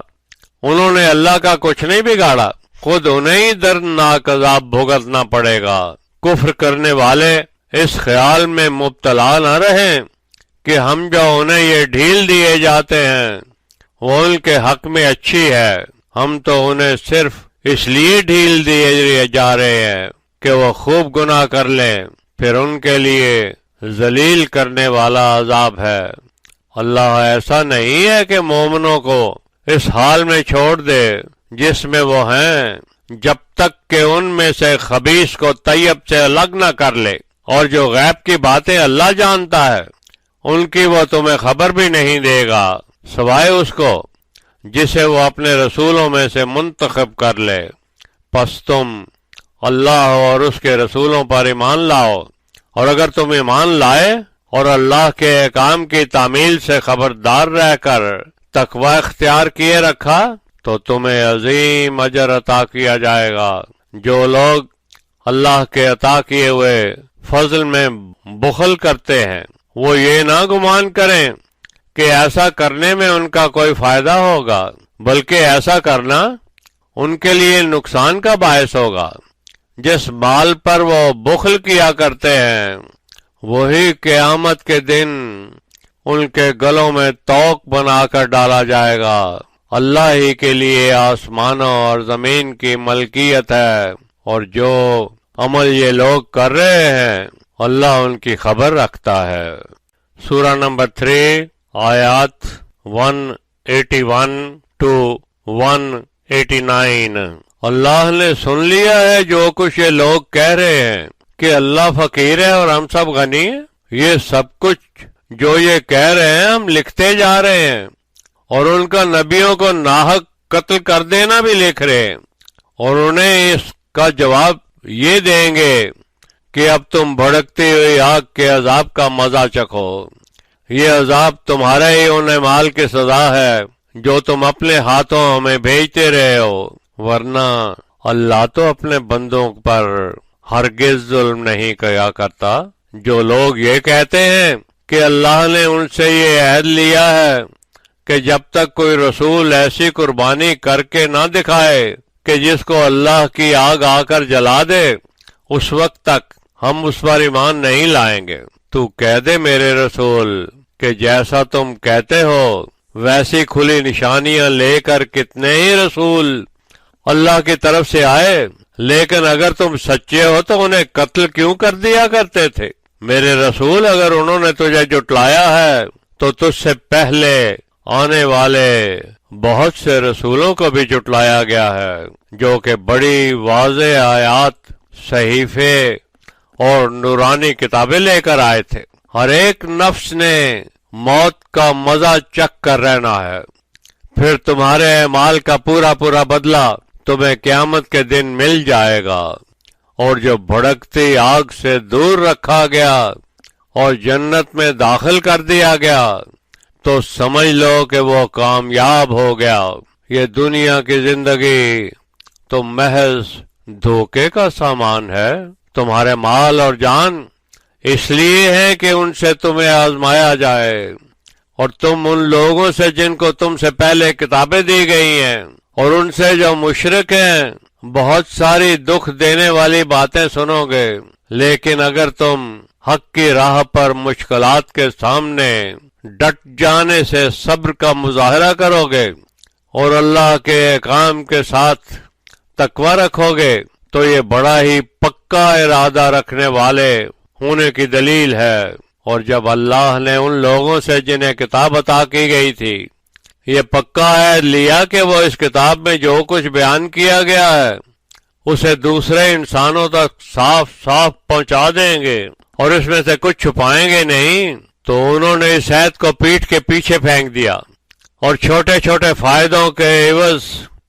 انہوں نے اللہ کا کچھ نہیں بگاڑا، خود انہیں ہی دردناک عذاب بھگتنا پڑے گا۔ کفر کرنے والے اس خیال میں مبتلا نہ رہیں کہ ہم جو انہیں یہ ڈھیل دیے جاتے ہیں وہ ان کے حق میں اچھی ہے، ہم تو انہیں صرف اس لیے ڈھیل دیے جا رہے ہیں کہ وہ خوب گناہ کر لیں، پھر ان کے لیے ذلیل کرنے والا عذاب ہے۔ اللہ ایسا نہیں ہے کہ مومنوں کو اس حال میں چھوڑ دے جس میں وہ ہیں، جب تک کہ ان میں سے خبیث کو طیب سے الگ نہ کر لے، اور جو غیب کی باتیں اللہ جانتا ہے ان کی وہ تمہیں خبر بھی نہیں دے گا سوائے اس کو جسے وہ اپنے رسولوں میں سے منتخب کر لے۔ پس تم اللہ اور اس کے رسولوں پر ایمان لاؤ، اور اگر تم ایمان لائے اور اللہ کے احکام کی تعمیل سے خبردار رہ کر تقوی اختیار کیے رکھا تو تمہیں عظیم اجر عطا کیا جائے گا۔ جو لوگ اللہ کے عطا کیے ہوئے فضل میں بخل کرتے ہیں وہ یہ نہ گمان کریں کہ ایسا کرنے میں ان کا کوئی فائدہ ہوگا، بلکہ ایسا کرنا ان کے لیے نقصان کا باعث ہوگا۔ جس مال پر وہ بخل کیا کرتے ہیں وہی قیامت کے دن ان کے گلوں میں توق بنا کر ڈالا جائے گا۔ اللہ ہی کے لیے آسمانوں اور زمین کی ملکیت ہے، اور جو عمل یہ لوگ کر رہے ہیں اللہ ان کی خبر رکھتا ہے۔ سورہ نمبر 3 آیات 181 to 189۔ اللہ نے سن لیا ہے جو کچھ یہ لوگ کہہ رہے ہیں کہ اللہ فقیر ہے اور ہم سب غنی ہیں۔ یہ سب کچھ جو یہ کہہ رہے ہیں ہم لکھتے جا رہے ہیں، اور ان کا نبیوں کو ناحق قتل کر دینا بھی لکھ رہے ہیں، اور انہیں اس کا جواب یہ دیں گے کہ اب تم بھڑکتی ہوئی آگ کے عذاب کا مزہ چکھو۔ یہ عذاب تمہارے ہی ان اعمال کی سزا ہے جو تم اپنے ہاتھوں ہمیں بھیجتے رہے ہو، ورنہ اللہ تو اپنے بندوں پر ہرگز ظلم نہیں کیا کرتا۔ جو لوگ یہ کہتے ہیں کہ اللہ نے ان سے یہ عہد لیا ہے کہ جب تک کوئی رسول ایسی قربانی کر کے نہ دکھائے کہ جس کو اللہ کی آگ آ کر جلا دے، اس وقت تک ہم اس پر ایمان نہیں لائیں گے۔ تو کہہ دے میرے رسول کہ جیسا تم کہتے ہو ویسی کھلی نشانیاں لے کر کتنے ہی رسول اللہ کی طرف سے آئے، لیکن اگر تم سچے ہو تو انہیں قتل کیوں کر دیا کرتے تھے؟ میرے رسول اگر انہوں نے تجھے جھٹلایا ہے تو تجھ سے پہلے آنے والے بہت سے رسولوں کو بھی جھٹلایا گیا ہے جو کہ بڑی واضح آیات، صحیفے اور نورانی کتابیں لے کر آئے تھے۔ ہر ایک نفس نے موت کا مزہ چکھ کر رہنا ہے، پھر تمہارے اعمال کا پورا پورا بدلہ تمہیں قیامت کے دن مل جائے گا۔ اور جو بھڑکتی آگ سے دور رکھا گیا اور جنت میں داخل کر دیا گیا تو سمجھ لو کہ وہ کامیاب ہو گیا۔ یہ دنیا کی زندگی تو محض دھوکے کا سامان ہے۔ تمہارے مال اور جان اس لیے ہے کہ ان سے تمہیں آزمایا جائے، اور تم ان لوگوں سے جن کو تم سے پہلے کتابیں دی گئی ہیں اور ان سے جو مشرک ہیں بہت ساری دکھ دینے والی باتیں سنو گے، لیکن اگر تم حق کی راہ پر مشکلات کے سامنے ڈٹ جانے سے صبر کا مظاہرہ کرو گے اور اللہ کے احکام کے ساتھ تقوی رکھو گے تو یہ بڑا ہی پکا ارادہ رکھنے والے ہونے کی دلیل ہے۔ اور جب اللہ نے ان لوگوں سے جنہیں کتاب عطا کی گئی تھی یہ پکا عہد لیا کہ وہ اس کتاب میں جو کچھ بیان کیا گیا ہے اسے دوسرے انسانوں تک صاف صاف پہنچا دیں گے اور اس میں سے کچھ چھپائیں گے نہیں، تو انہوں نے اس عہد کو پیٹھ کے پیچھے پھینک دیا اور چھوٹے چھوٹے فائدوں کے عوض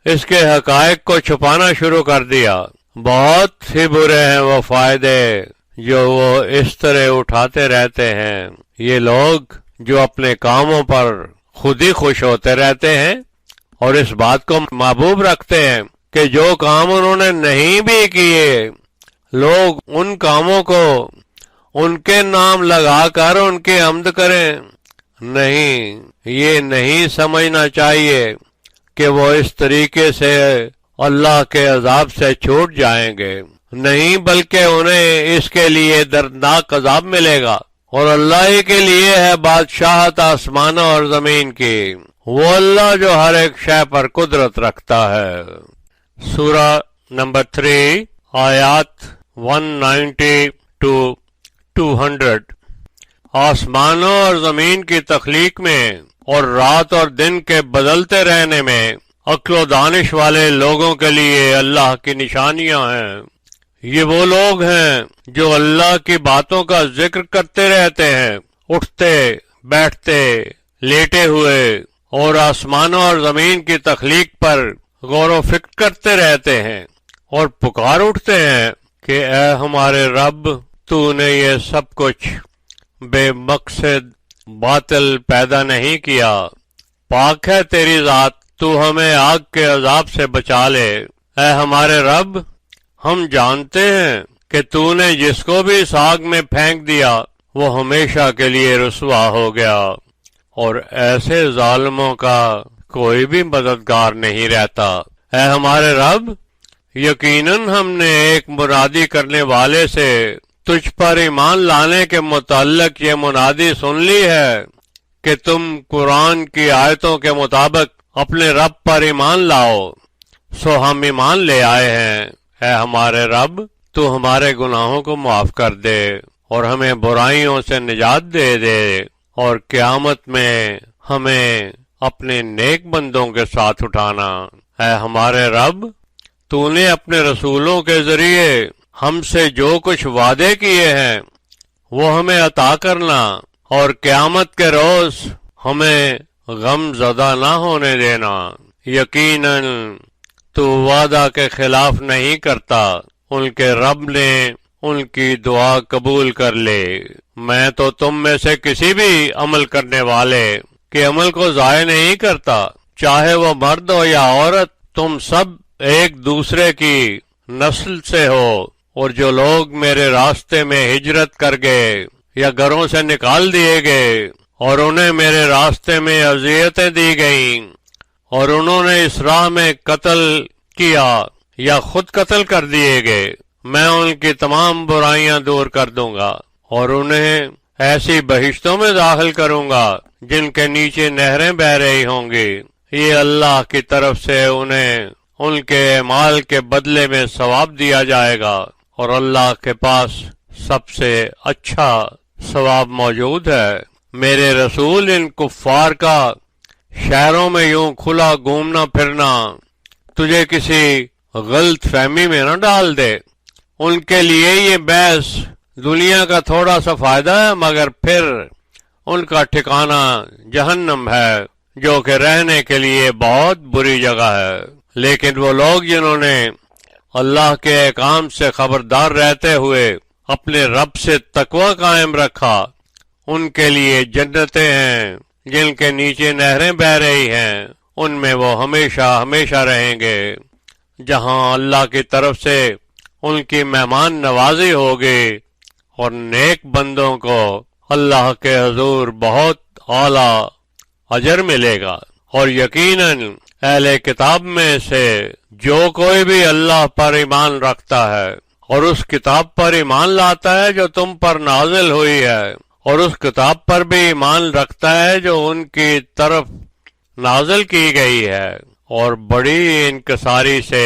اس کے حقائق کو چھپانا شروع کر دیا۔ بہت ہی برے ہیں وہ فائدے جو وہ اس طرح اٹھاتے رہتے ہیں۔ یہ لوگ جو اپنے کاموں پر خود ہی خوش ہوتے رہتے ہیں اور اس بات کو محبوب رکھتے ہیں کہ جو کام انہوں نے نہیں بھی کیے لوگ ان کاموں کو ان کے نام لگا کر ان کی حمد کریں۔ نہیں، یہ نہیں سمجھنا چاہیے کہ وہ اس طریقے سے اللہ کے عذاب سے چھوٹ جائیں گے، نہیں بلکہ انہیں اس کے لیے دردناک عذاب ملے گا۔ اور اللہ ہی کے لیے ہے بادشاہت آسمانوں اور زمین کی، وہ اللہ جو ہر ایک شے پر قدرت رکھتا ہے۔ سورہ نمبر 3 آیات 190 to 200۔ آسمانوں اور زمین کی تخلیق میں اور رات اور دن کے بدلتے رہنے میں عقل و دانش والے لوگوں کے لیے اللہ کی نشانیاں ہیں۔ یہ وہ لوگ ہیں جو اللہ کی باتوں کا ذکر کرتے رہتے ہیں، اٹھتے بیٹھتے لیٹے ہوئے، اور آسمانوں اور زمین کی تخلیق پر غور و فکر کرتے رہتے ہیں، اور پکار اٹھتے ہیں کہ اے ہمارے رب، تو نے یہ سب کچھ بے مقصد باطل پیدا نہیں کیا۔ پاک ہے تیری ذات، تو ہمیں آگ کے عذاب سے بچا لے۔ اے ہمارے رب، ہم جانتے ہیں کہ تو نے جس کو بھی اس آگ میں پھینک دیا وہ ہمیشہ کے لیے رسوا ہو گیا، اور ایسے ظالموں کا کوئی بھی مددگار نہیں رہتا۔ اے ہمارے رب، یقیناً ہم نے ایک منادی کرنے والے سے تجھ پر ایمان لانے کے متعلق یہ منادی سن لی ہے کہ تم قرآن کی آیتوں کے مطابق اپنے رب پر ایمان لاؤ، سو ہم ایمان لے آئے ہیں۔ اے ہمارے رب، تو ہمارے گناہوں کو معاف کر دے اور ہمیں برائیوں سے نجات دے دے، اور قیامت میں ہمیں اپنے نیک بندوں کے ساتھ اٹھانا۔ اے ہمارے رب، تو نے اپنے رسولوں کے ذریعے ہم سے جو کچھ وعدے کیے ہیں وہ ہمیں عطا کرنا، اور قیامت کے روز ہمیں غم زدہ نہ ہونے دینا۔ یقیناً تو وعدہ کے خلاف نہیں کرتا۔ ان کے رب نے ان کی دعا قبول کر لے۔ میں تو تم میں سے کسی بھی عمل کرنے والے کے عمل کو ضائع نہیں کرتا، چاہے وہ مرد ہو یا عورت، تم سب ایک دوسرے کی نسل سے ہو، اور جو لوگ میرے راستے میں ہجرت کر گئے یا گھروں سے نکال دیے گئے اور انہیں میرے راستے میں اذیتیں دی گئیں، اور انہوں نے اس راہ میں قتل کیا یا خود قتل کر دیے گئے، میں ان کی تمام برائیاں دور کر دوں گا، اور انہیں ایسی بہشتوں میں داخل کروں گا جن کے نیچے نہریں بہہ رہی ہوں گی۔ یہ اللہ کی طرف سے انہیں ان کے اعمال کے بدلے میں ثواب دیا جائے گا، اور اللہ کے پاس سب سے اچھا ثواب موجود ہے۔ میرے رسول، ان کفار کا شہروں میں یوں کھلا گھومنا پھرنا تجھے کسی غلط فہمی میں نہ ڈال دے۔ ان کے لیے یہ بحث دنیا کا تھوڑا سا فائدہ ہے، مگر پھر ان کا ٹھکانہ جہنم ہے، جو کہ رہنے کے لیے بہت بری جگہ ہے۔ لیکن وہ لوگ جنہوں نے اللہ کے احکام سے خبردار رہتے ہوئے اپنے رب سے تقوی قائم رکھا، ان کے لیے جنتیں ہیں جن کے نیچے نہریں بہہ رہی ہیں، ان میں وہ ہمیشہ ہمیشہ رہیں گے، جہاں اللہ کی طرف سے ان کی مہمان نوازی ہوگی، اور نیک بندوں کو اللہ کے حضور بہت اعلیٰ اجر ملے گا۔ اور یقیناً اہل کتاب میں سے جو کوئی بھی اللہ پر ایمان رکھتا ہے اور اس کتاب پر ایمان لاتا ہے جو تم پر نازل ہوئی ہے، اور اس کتاب پر بھی ایمان رکھتا ہے جو ان کی طرف نازل کی گئی ہے، اور بڑی انکساری سے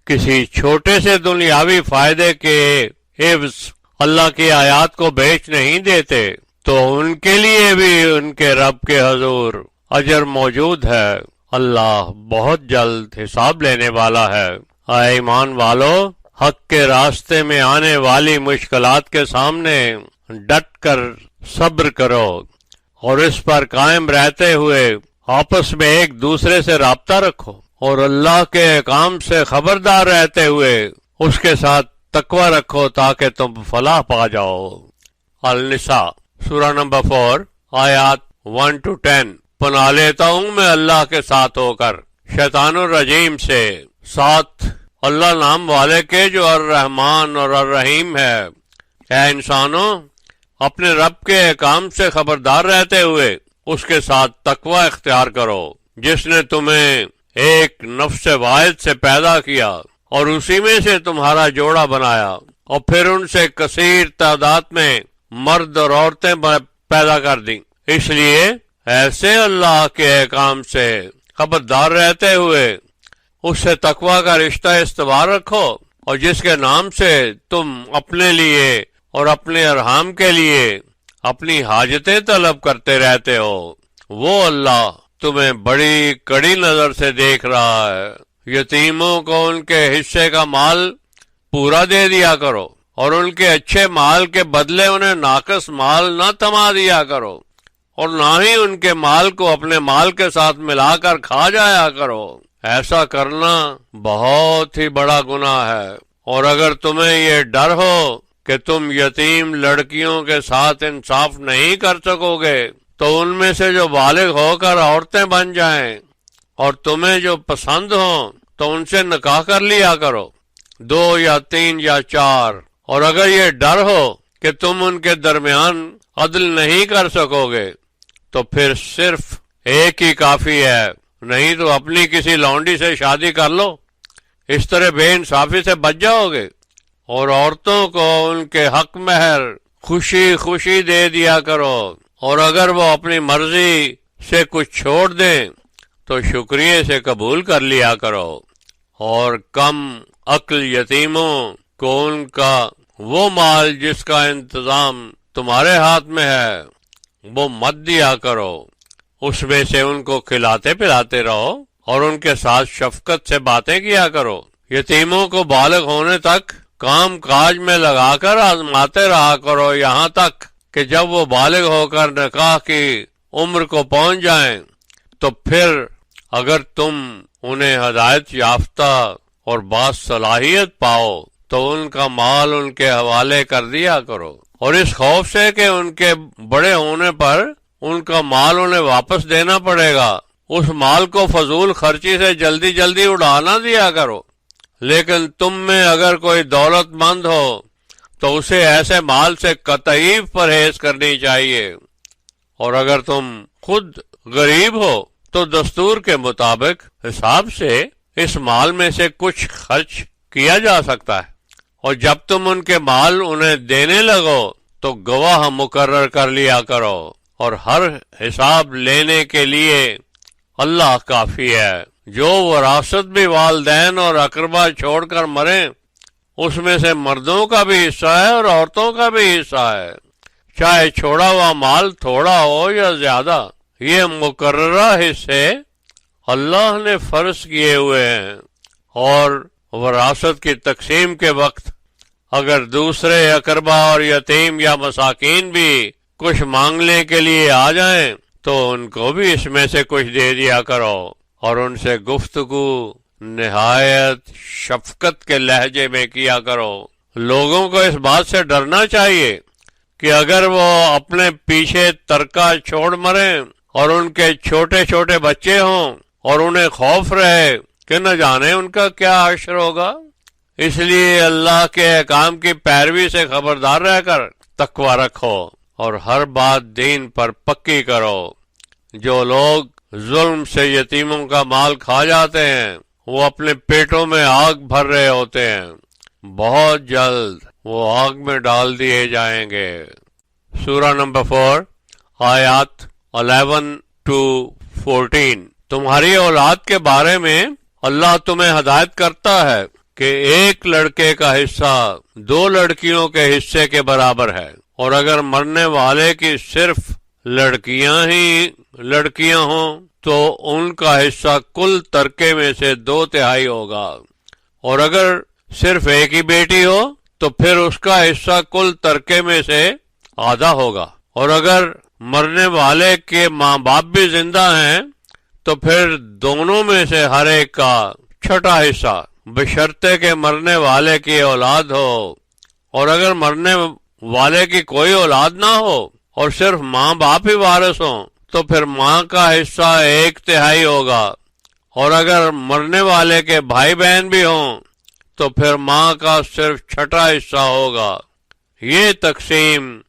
کسی چھوٹے سے دنیاوی فائدے کے عوض اللہ کی آیات کو بیچ نہیں دیتے، تو ان کے لیے بھی ان کے رب کے حضور اجر موجود ہے۔ اللہ بہت جلد حساب لینے والا ہے۔ اے ایمان والو، حق کے راستے میں آنے والی مشکلات کے سامنے ڈٹ کر صبر کرو، اور اس پر قائم رہتے ہوئے آپس میں ایک دوسرے سے رابطہ رکھو، اور اللہ کے احکام سے خبردار رہتے ہوئے اس کے ساتھ تقوی رکھو تاکہ تم فلاح پا جاؤ۔ النساء سورہ نمبر 4 آیات 1 to 10۔ پناہ لیتا ہوں میں اللہ کے ساتھ ہو کر شیطان الرجیم سے، ساتھ اللہ نام والے کے جو الرحمن اور الرحیم ہے۔ اے انسانوں، اپنے رب کے احکام سے خبردار رہتے ہوئے اس کے ساتھ تقوی اختیار کرو، جس نے تمہیں ایک نفس واحد سے پیدا کیا اور اسی میں سے تمہارا جوڑا بنایا، اور پھر ان سے کثیر تعداد میں مرد اور عورتیں پیدا کر دیں۔ اس لیے ایسے اللہ کے احکام سے خبردار رہتے ہوئے اس سے تقوی کا رشتہ استوار رکھو، اور جس کے نام سے تم اپنے لیے اور اپنے ارحام کے لیے اپنی حاجتیں طلب کرتے رہتے ہو، وہ اللہ تمہیں بڑی کڑی نظر سے دیکھ رہا ہے۔ یتیموں کو ان کے حصے کا مال پورا دے دیا کرو، اور ان کے اچھے مال کے بدلے انہیں ناقص مال نہ تما دیا کرو، اور نہ ہی ان کے مال کو اپنے مال کے ساتھ ملا کر کھا جایا کرو، ایسا کرنا بہت ہی بڑا گناہ ہے۔ اور اگر تمہیں یہ ڈر ہو کہ تم یتیم لڑکیوں کے ساتھ انصاف نہیں کر سکو گے تو ان میں سے جو بالغ ہو کر عورتیں بن جائیں اور تمہیں جو پسند ہوں تو ان سے نکاح کر لیا کرو، 2 یا 3 یا 4۔ اور اگر یہ ڈر ہو کہ تم ان کے درمیان عدل نہیں کر سکو گے تو پھر صرف ایک ہی کافی ہے، نہیں تو اپنی کسی لونڈی سے شادی کر لو، اس طرح بے انصافی سے بچ جاؤ گے۔ اور عورتوں کو ان کے حق مہر خوشی خوشی دے دیا کرو، اور اگر وہ اپنی مرضی سے کچھ چھوڑ دیں تو شکریہ سے قبول کر لیا کرو۔ اور کم عقل یتیموں کو ان کا وہ مال جس کا انتظام تمہارے ہاتھ میں ہے وہ مت دیا کرو، اس میں سے ان کو کھلاتے پلاتے رہو اور ان کے ساتھ شفقت سے باتیں کیا کرو۔ یتیموں کو بالغ ہونے تک کام کاج میں لگا کر آزماتے رہا کرو، یہاں تک کہ جب وہ بالغ ہو کر نکاح کی عمر کو پہنچ جائیں تو پھر اگر تم انہیں ہدایت یافتہ اور باصلاحیت پاؤ تو ان کا مال ان کے حوالے کر دیا کرو، اور اس خوف سے کہ ان کے بڑے ہونے پر ان کا مال انہیں واپس دینا پڑے گا، اس مال کو فضول خرچی سے جلدی جلدی اڑا نہ دیا کرو۔ لیکن تم میں اگر کوئی دولت مند ہو تو اسے ایسے مال سے قطعی پرہیز کرنی چاہیے، اور اگر تم خود غریب ہو تو دستور کے مطابق حساب سے اس مال میں سے کچھ خرچ کیا جا سکتا ہے، اور جب تم ان کے مال انہیں دینے لگو تو گواہ مقرر کر لیا کرو، اور ہر حساب لینے کے لیے اللہ کافی ہے۔ جو وراثت بھی والدین اور اقربا چھوڑ کر مریں اس میں سے مردوں کا بھی حصہ ہے اور عورتوں کا بھی حصہ ہے، چاہے چھوڑا ہوا مال تھوڑا ہو یا زیادہ۔ یہ مقررہ حصے اللہ نے فرض کیے ہوئے ہیں، اور وراثت کی تقسیم کے وقت اگر دوسرے اقربا اور یتیم یا مساکین بھی کچھ مانگنے کے لیے آ جائیں تو ان کو بھی اس میں سے کچھ دے دیا کرو، اور ان سے گفتگو نہایت شفقت کے لہجے میں کیا کرو۔ لوگوں کو اس بات سے ڈرنا چاہیے کہ اگر وہ اپنے پیچھے ترکہ چھوڑ مریں اور ان کے چھوٹے چھوٹے بچے ہوں اور انہیں خوف رہے کہ نہ جانے ان کا کیا حشر ہوگا، اس لیے اللہ کے احکام کی پیروی سے خبردار رہ کر تقوی رکھو اور ہر بات دین پر پکی کرو۔ جو لوگ ظلم سے یتیموں کا مال کھا جاتے ہیں وہ اپنے پیٹوں میں آگ بھر رہے ہوتے ہیں، بہت جلد وہ آگ میں ڈال دیے جائیں گے۔ سورہ نمبر 4 آیات 11 to 14۔ تمہاری اولاد کے بارے میں اللہ تمہیں ہدایت کرتا ہے کہ ایک لڑکے کا حصہ 2 لڑکیوں کے حصے کے برابر ہے، اور اگر مرنے والے کی صرف لڑکیاں ہوں تو ان کا حصہ کل ترکے میں سے 2/3 ہوگا، اور اگر صرف ایک ہی بیٹی ہو تو پھر اس کا حصہ کل ترکے میں سے آدھا ہوگا، اور اگر مرنے والے کے ماں باپ بھی زندہ ہیں تو پھر دونوں میں سے ہر ایک کا 6واں حصہ، بشرطے کہ مرنے والے کی اولاد ہو۔ اور اگر مرنے والے کی کوئی اولاد نہ ہو اور صرف ماں باپ ہی وارث ہوں تو پھر ماں کا حصہ 1/3 ہوگا، اور اگر مرنے والے کے بھائی بہن بھی ہوں تو پھر ماں کا صرف 6واں حصہ ہوگا۔ یہ تقسیم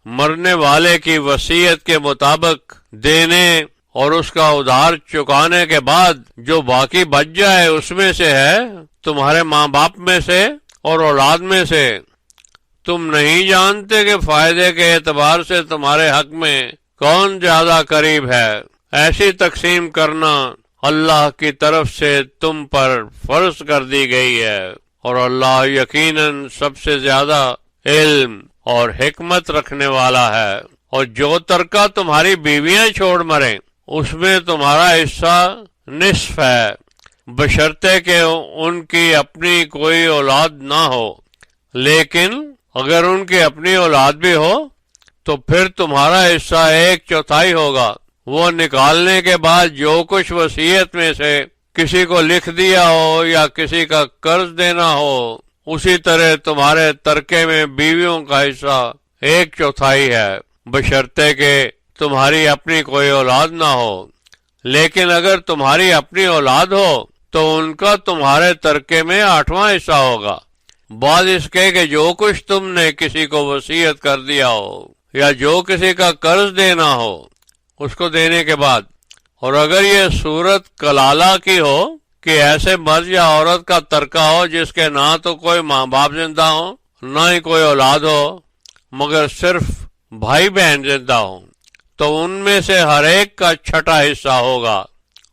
مرنے والے کی وصیت کے مطابق دینے اور اس کا ادھار چکانے کے بعد جو باقی بچ جائے اس میں سے ہے، تمہارے ماں باپ میں سے اور اولاد میں سے۔ تم نہیں جانتے کہ فائدے کے اعتبار سے تمہارے حق میں کون زیادہ قریب ہے۔ ایسی تقسیم کرنا اللہ کی طرف سے تم پر فرض کر دی گئی ہے، اور اللہ یقیناً سب سے زیادہ علم اور حکمت رکھنے والا ہے۔ اور جو ترکہ تمہاری بیویاں چھوڑ مریں اس میں تمہارا حصہ نصف ہے، بشرطے کہ ان کی اپنی کوئی اولاد نہ ہو، لیکن اگر ان کی اپنی اولاد بھی ہو تو پھر تمہارا حصہ 1/4 ہوگا۔ وہ نکالنے کے بعد جو کچھ وصیت میں سے کسی کو لکھ دیا ہو یا کسی کا قرض دینا ہو، اسی طرح تمہارے ترکے میں بیویوں کا حصہ 1/4 ہے، بشرطے کہ تمہاری اپنی کوئی اولاد نہ ہو۔ لیکن اگر تمہاری اپنی اولاد ہو تو ان کا تمہارے ترکے میں 8واں حصہ ہوگا، بعد اس کے کہ جو کچھ تم نے کسی کو وصیت کر دیا ہو یا جو کسی کا قرض دینا ہو اس کو دینے کے بعد۔ اور اگر یہ صورت کلالہ کی ہو کہ ایسے مرد یا عورت کا ترکہ ہو جس کے نہ تو کوئی ماں باپ زندہ ہو نہ ہی کوئی اولاد ہو مگر صرف بھائی بہن زندہ ہو، تو ان میں سے ہر ایک کا 6واں حصہ ہوگا،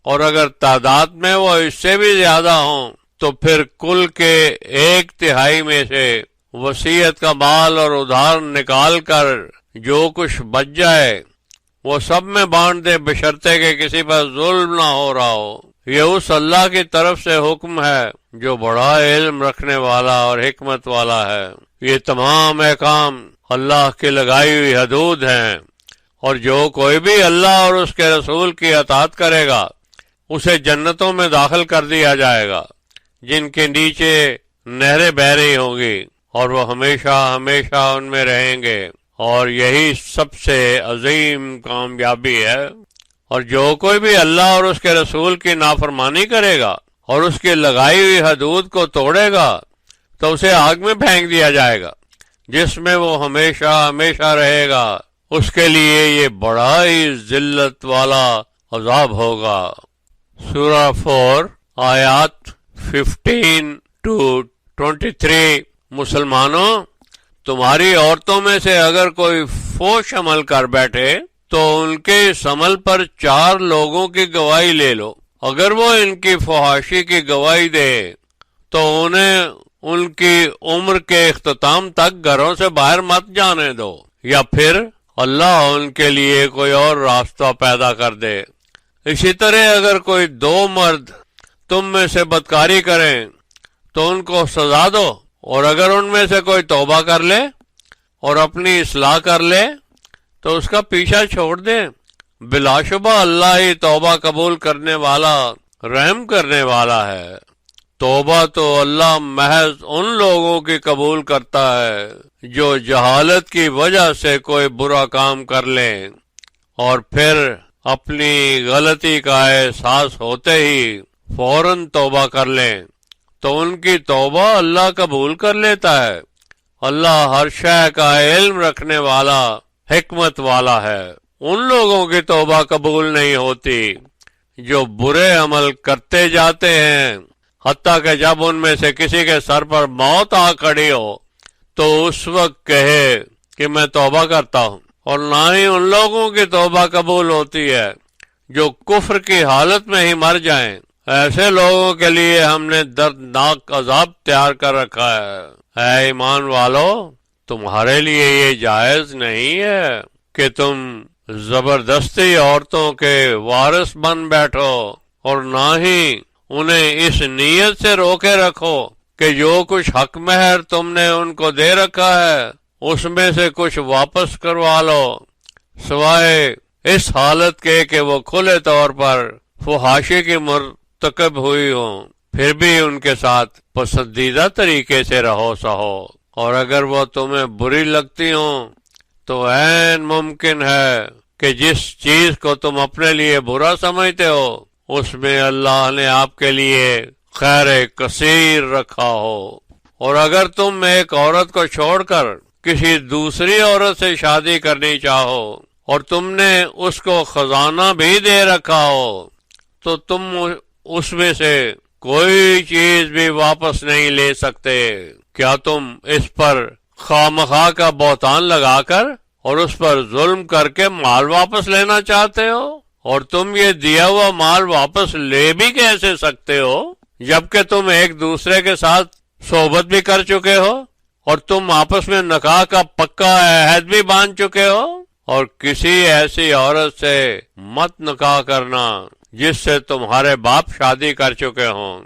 اور اگر تعداد میں وہ اس سے بھی زیادہ ہوں تو پھر کل کے 1/3 میں سے وصیت کا مال اور ادھار نکال کر جو کچھ بچ جائے وہ سب میں بانٹ دے، بشرطے کہ کسی پر ظلم نہ ہو رہا ہو۔ یہ اس اللہ کی طرف سے حکم ہے جو بڑا علم رکھنے والا اور حکمت والا ہے۔ یہ تمام احکام اللہ کی لگائی ہوئی حدود ہیں، اور جو کوئی بھی اللہ اور اس کے رسول کی اطاعت کرے گا اسے جنتوں میں داخل کر دیا جائے گا جن کے نیچے نہریں بہہ رہی ہوں گی، اور وہ ہمیشہ ہمیشہ ان میں رہیں گے، اور یہی سب سے عظیم کامیابی ہے۔ اور جو کوئی بھی اللہ اور اس کے رسول کی نافرمانی کرے گا اور اس کی لگائی ہوئی حدود کو توڑے گا تو اسے آگ میں پھینک دیا جائے گا جس میں وہ ہمیشہ ہمیشہ رہے گا، اس کے لیے یہ بڑا ہی ذلت والا عذاب ہوگا۔ سورہ 4 آیات 15 to 23۔ مسلمانوں، تمہاری عورتوں میں سے اگر کوئی فحش عمل کر بیٹھے تو ان کے اس عمل پر 4 لوگوں کی گواہی لے لو۔ اگر وہ ان کی فحاشی کی گواہی دے تو انہیں ان کی عمر کے اختتام تک گھروں سے باہر مت جانے دو، یا پھر اللہ ان کے لیے کوئی اور راستہ پیدا کر دے۔ اسی طرح اگر کوئی 2 مرد تم میں سے بدکاری کریں تو ان کو سزا دو، اور اگر ان میں سے کوئی توبہ کر لے اور اپنی اصلاح کر لے تو اس کا پیچھا چھوڑ دیں، بلا شبہ اللہ ہی توبہ قبول کرنے والا رحم کرنے والا ہے۔ توبہ تو اللہ محض ان لوگوں کی قبول کرتا ہے جو جہالت کی وجہ سے کوئی برا کام کر لیں اور پھر اپنی غلطی کا احساس ہوتے ہی فوراً توبہ کر لیں تو ان کی توبہ اللہ قبول کر لیتا ہے۔ اللہ ہر شے کا علم رکھنے والا حکمت والا ہے۔ ان لوگوں کی توبہ قبول نہیں ہوتی جو برے عمل کرتے جاتے ہیں، حتیٰ کہ جب ان میں سے کسی کے سر پر موت آ کھڑی ہو تو اس وقت کہے کہ میں توبہ کرتا ہوں، اور نہ ہی ان لوگوں کی توبہ قبول ہوتی ہے جو کفر کی حالت میں ہی مر جائیں۔ ایسے لوگوں کے لیے ہم نے دردناک عذاب تیار کر رکھا ہے۔ اے ایمان والو، تمہارے لیے یہ جائز نہیں ہے کہ تم زبردستی عورتوں کے وارث بن بیٹھو، اور نہ ہی انہیں اس نیت سے روکے رکھو کہ جو کچھ حق مہر تم نے ان کو دے رکھا ہے اس میں سے کچھ واپس کروا لو، سوائے اس حالت کے کہ وہ کھلے طور پر فحاشی کی مرتکب ہوئی ہوں، پھر بھی ان کے ساتھ پسندیدہ طریقے سے رہو سہو۔ اور اگر وہ تمہیں بری لگتی ہوں تو عین ممکن ہے کہ جس چیز کو تم اپنے لیے برا سمجھتے ہو اس میں اللہ نے آپ کے لیے خیر کثیر رکھا ہو۔ اور اگر تم ایک عورت کو چھوڑ کر کسی دوسری عورت سے شادی کرنی چاہو اور تم نے اس کو خزانہ بھی دے رکھا ہو تو تم اس میں سے کوئی چیز بھی واپس نہیں لے سکتے۔ کیا تم اس پر خواہ کا بہتان لگا کر اور اس پر ظلم کر کے مال واپس لینا چاہتے ہو؟ اور تم یہ دیا ہوا مال واپس لے بھی کیسے سکتے ہو جبکہ تم ایک دوسرے کے ساتھ صحبت بھی کر چکے ہو اور تم آپس میں نکاح کا پکا عہد بھی باندھ چکے ہو؟ اور کسی ایسی عورت سے مت نکاح کرنا جس سے تمہارے باپ شادی کر چکے ہوں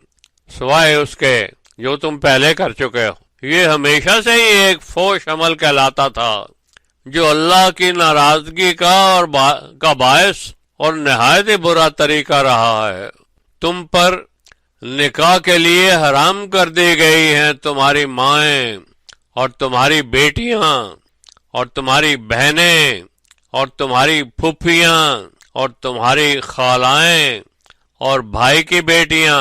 سوائے اس کے جو تم پہلے کر چکے ہو۔ یہ ہمیشہ سے ہی ایک فحش عمل کہلاتا تھا جو اللہ کی ناراضگی کا باعث اور نہایت ہی برا طریقہ رہا ہے۔ تم پر نکاح کے لیے حرام کر دی گئی ہیں تمہاری مائیں اور تمہاری بیٹیاں اور تمہاری بہنیں اور تمہاری پھوپھیاں اور تمہاری خالائیں اور بھائی کی بیٹیاں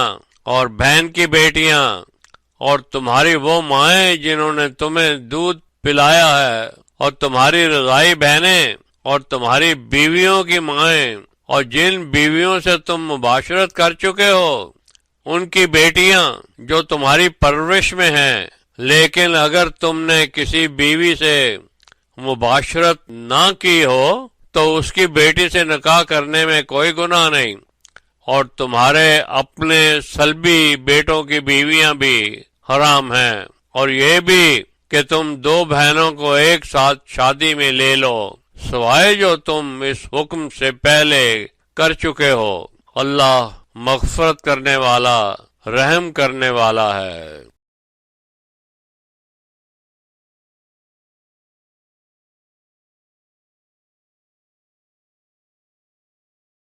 اور بہن کی بیٹیاں اور تمہاری وہ مائیں جنہوں نے تمہیں دودھ پلایا ہے اور تمہاری رضائی بہنیں اور تمہاری بیویوں کی مائیں اور جن بیویوں سے تم مباشرت کر چکے ہو ان کی بیٹیاں جو تمہاری پرورش میں ہیں، لیکن اگر تم نے کسی بیوی سے مباشرت نہ کی ہو تو اس کی بیٹی سے نکاح کرنے میں کوئی گناہ نہیں، اور تمہارے اپنے سلبی بیٹوں کی بیویاں بھی حرام ہیں، اور یہ بھی کہ تم دو بہنوں کو ایک ساتھ شادی میں لے لو سوائے جو تم اس حکم سے پہلے کر چکے ہو۔ اللہ مغفرت کرنے والا رحم کرنے والا ہے۔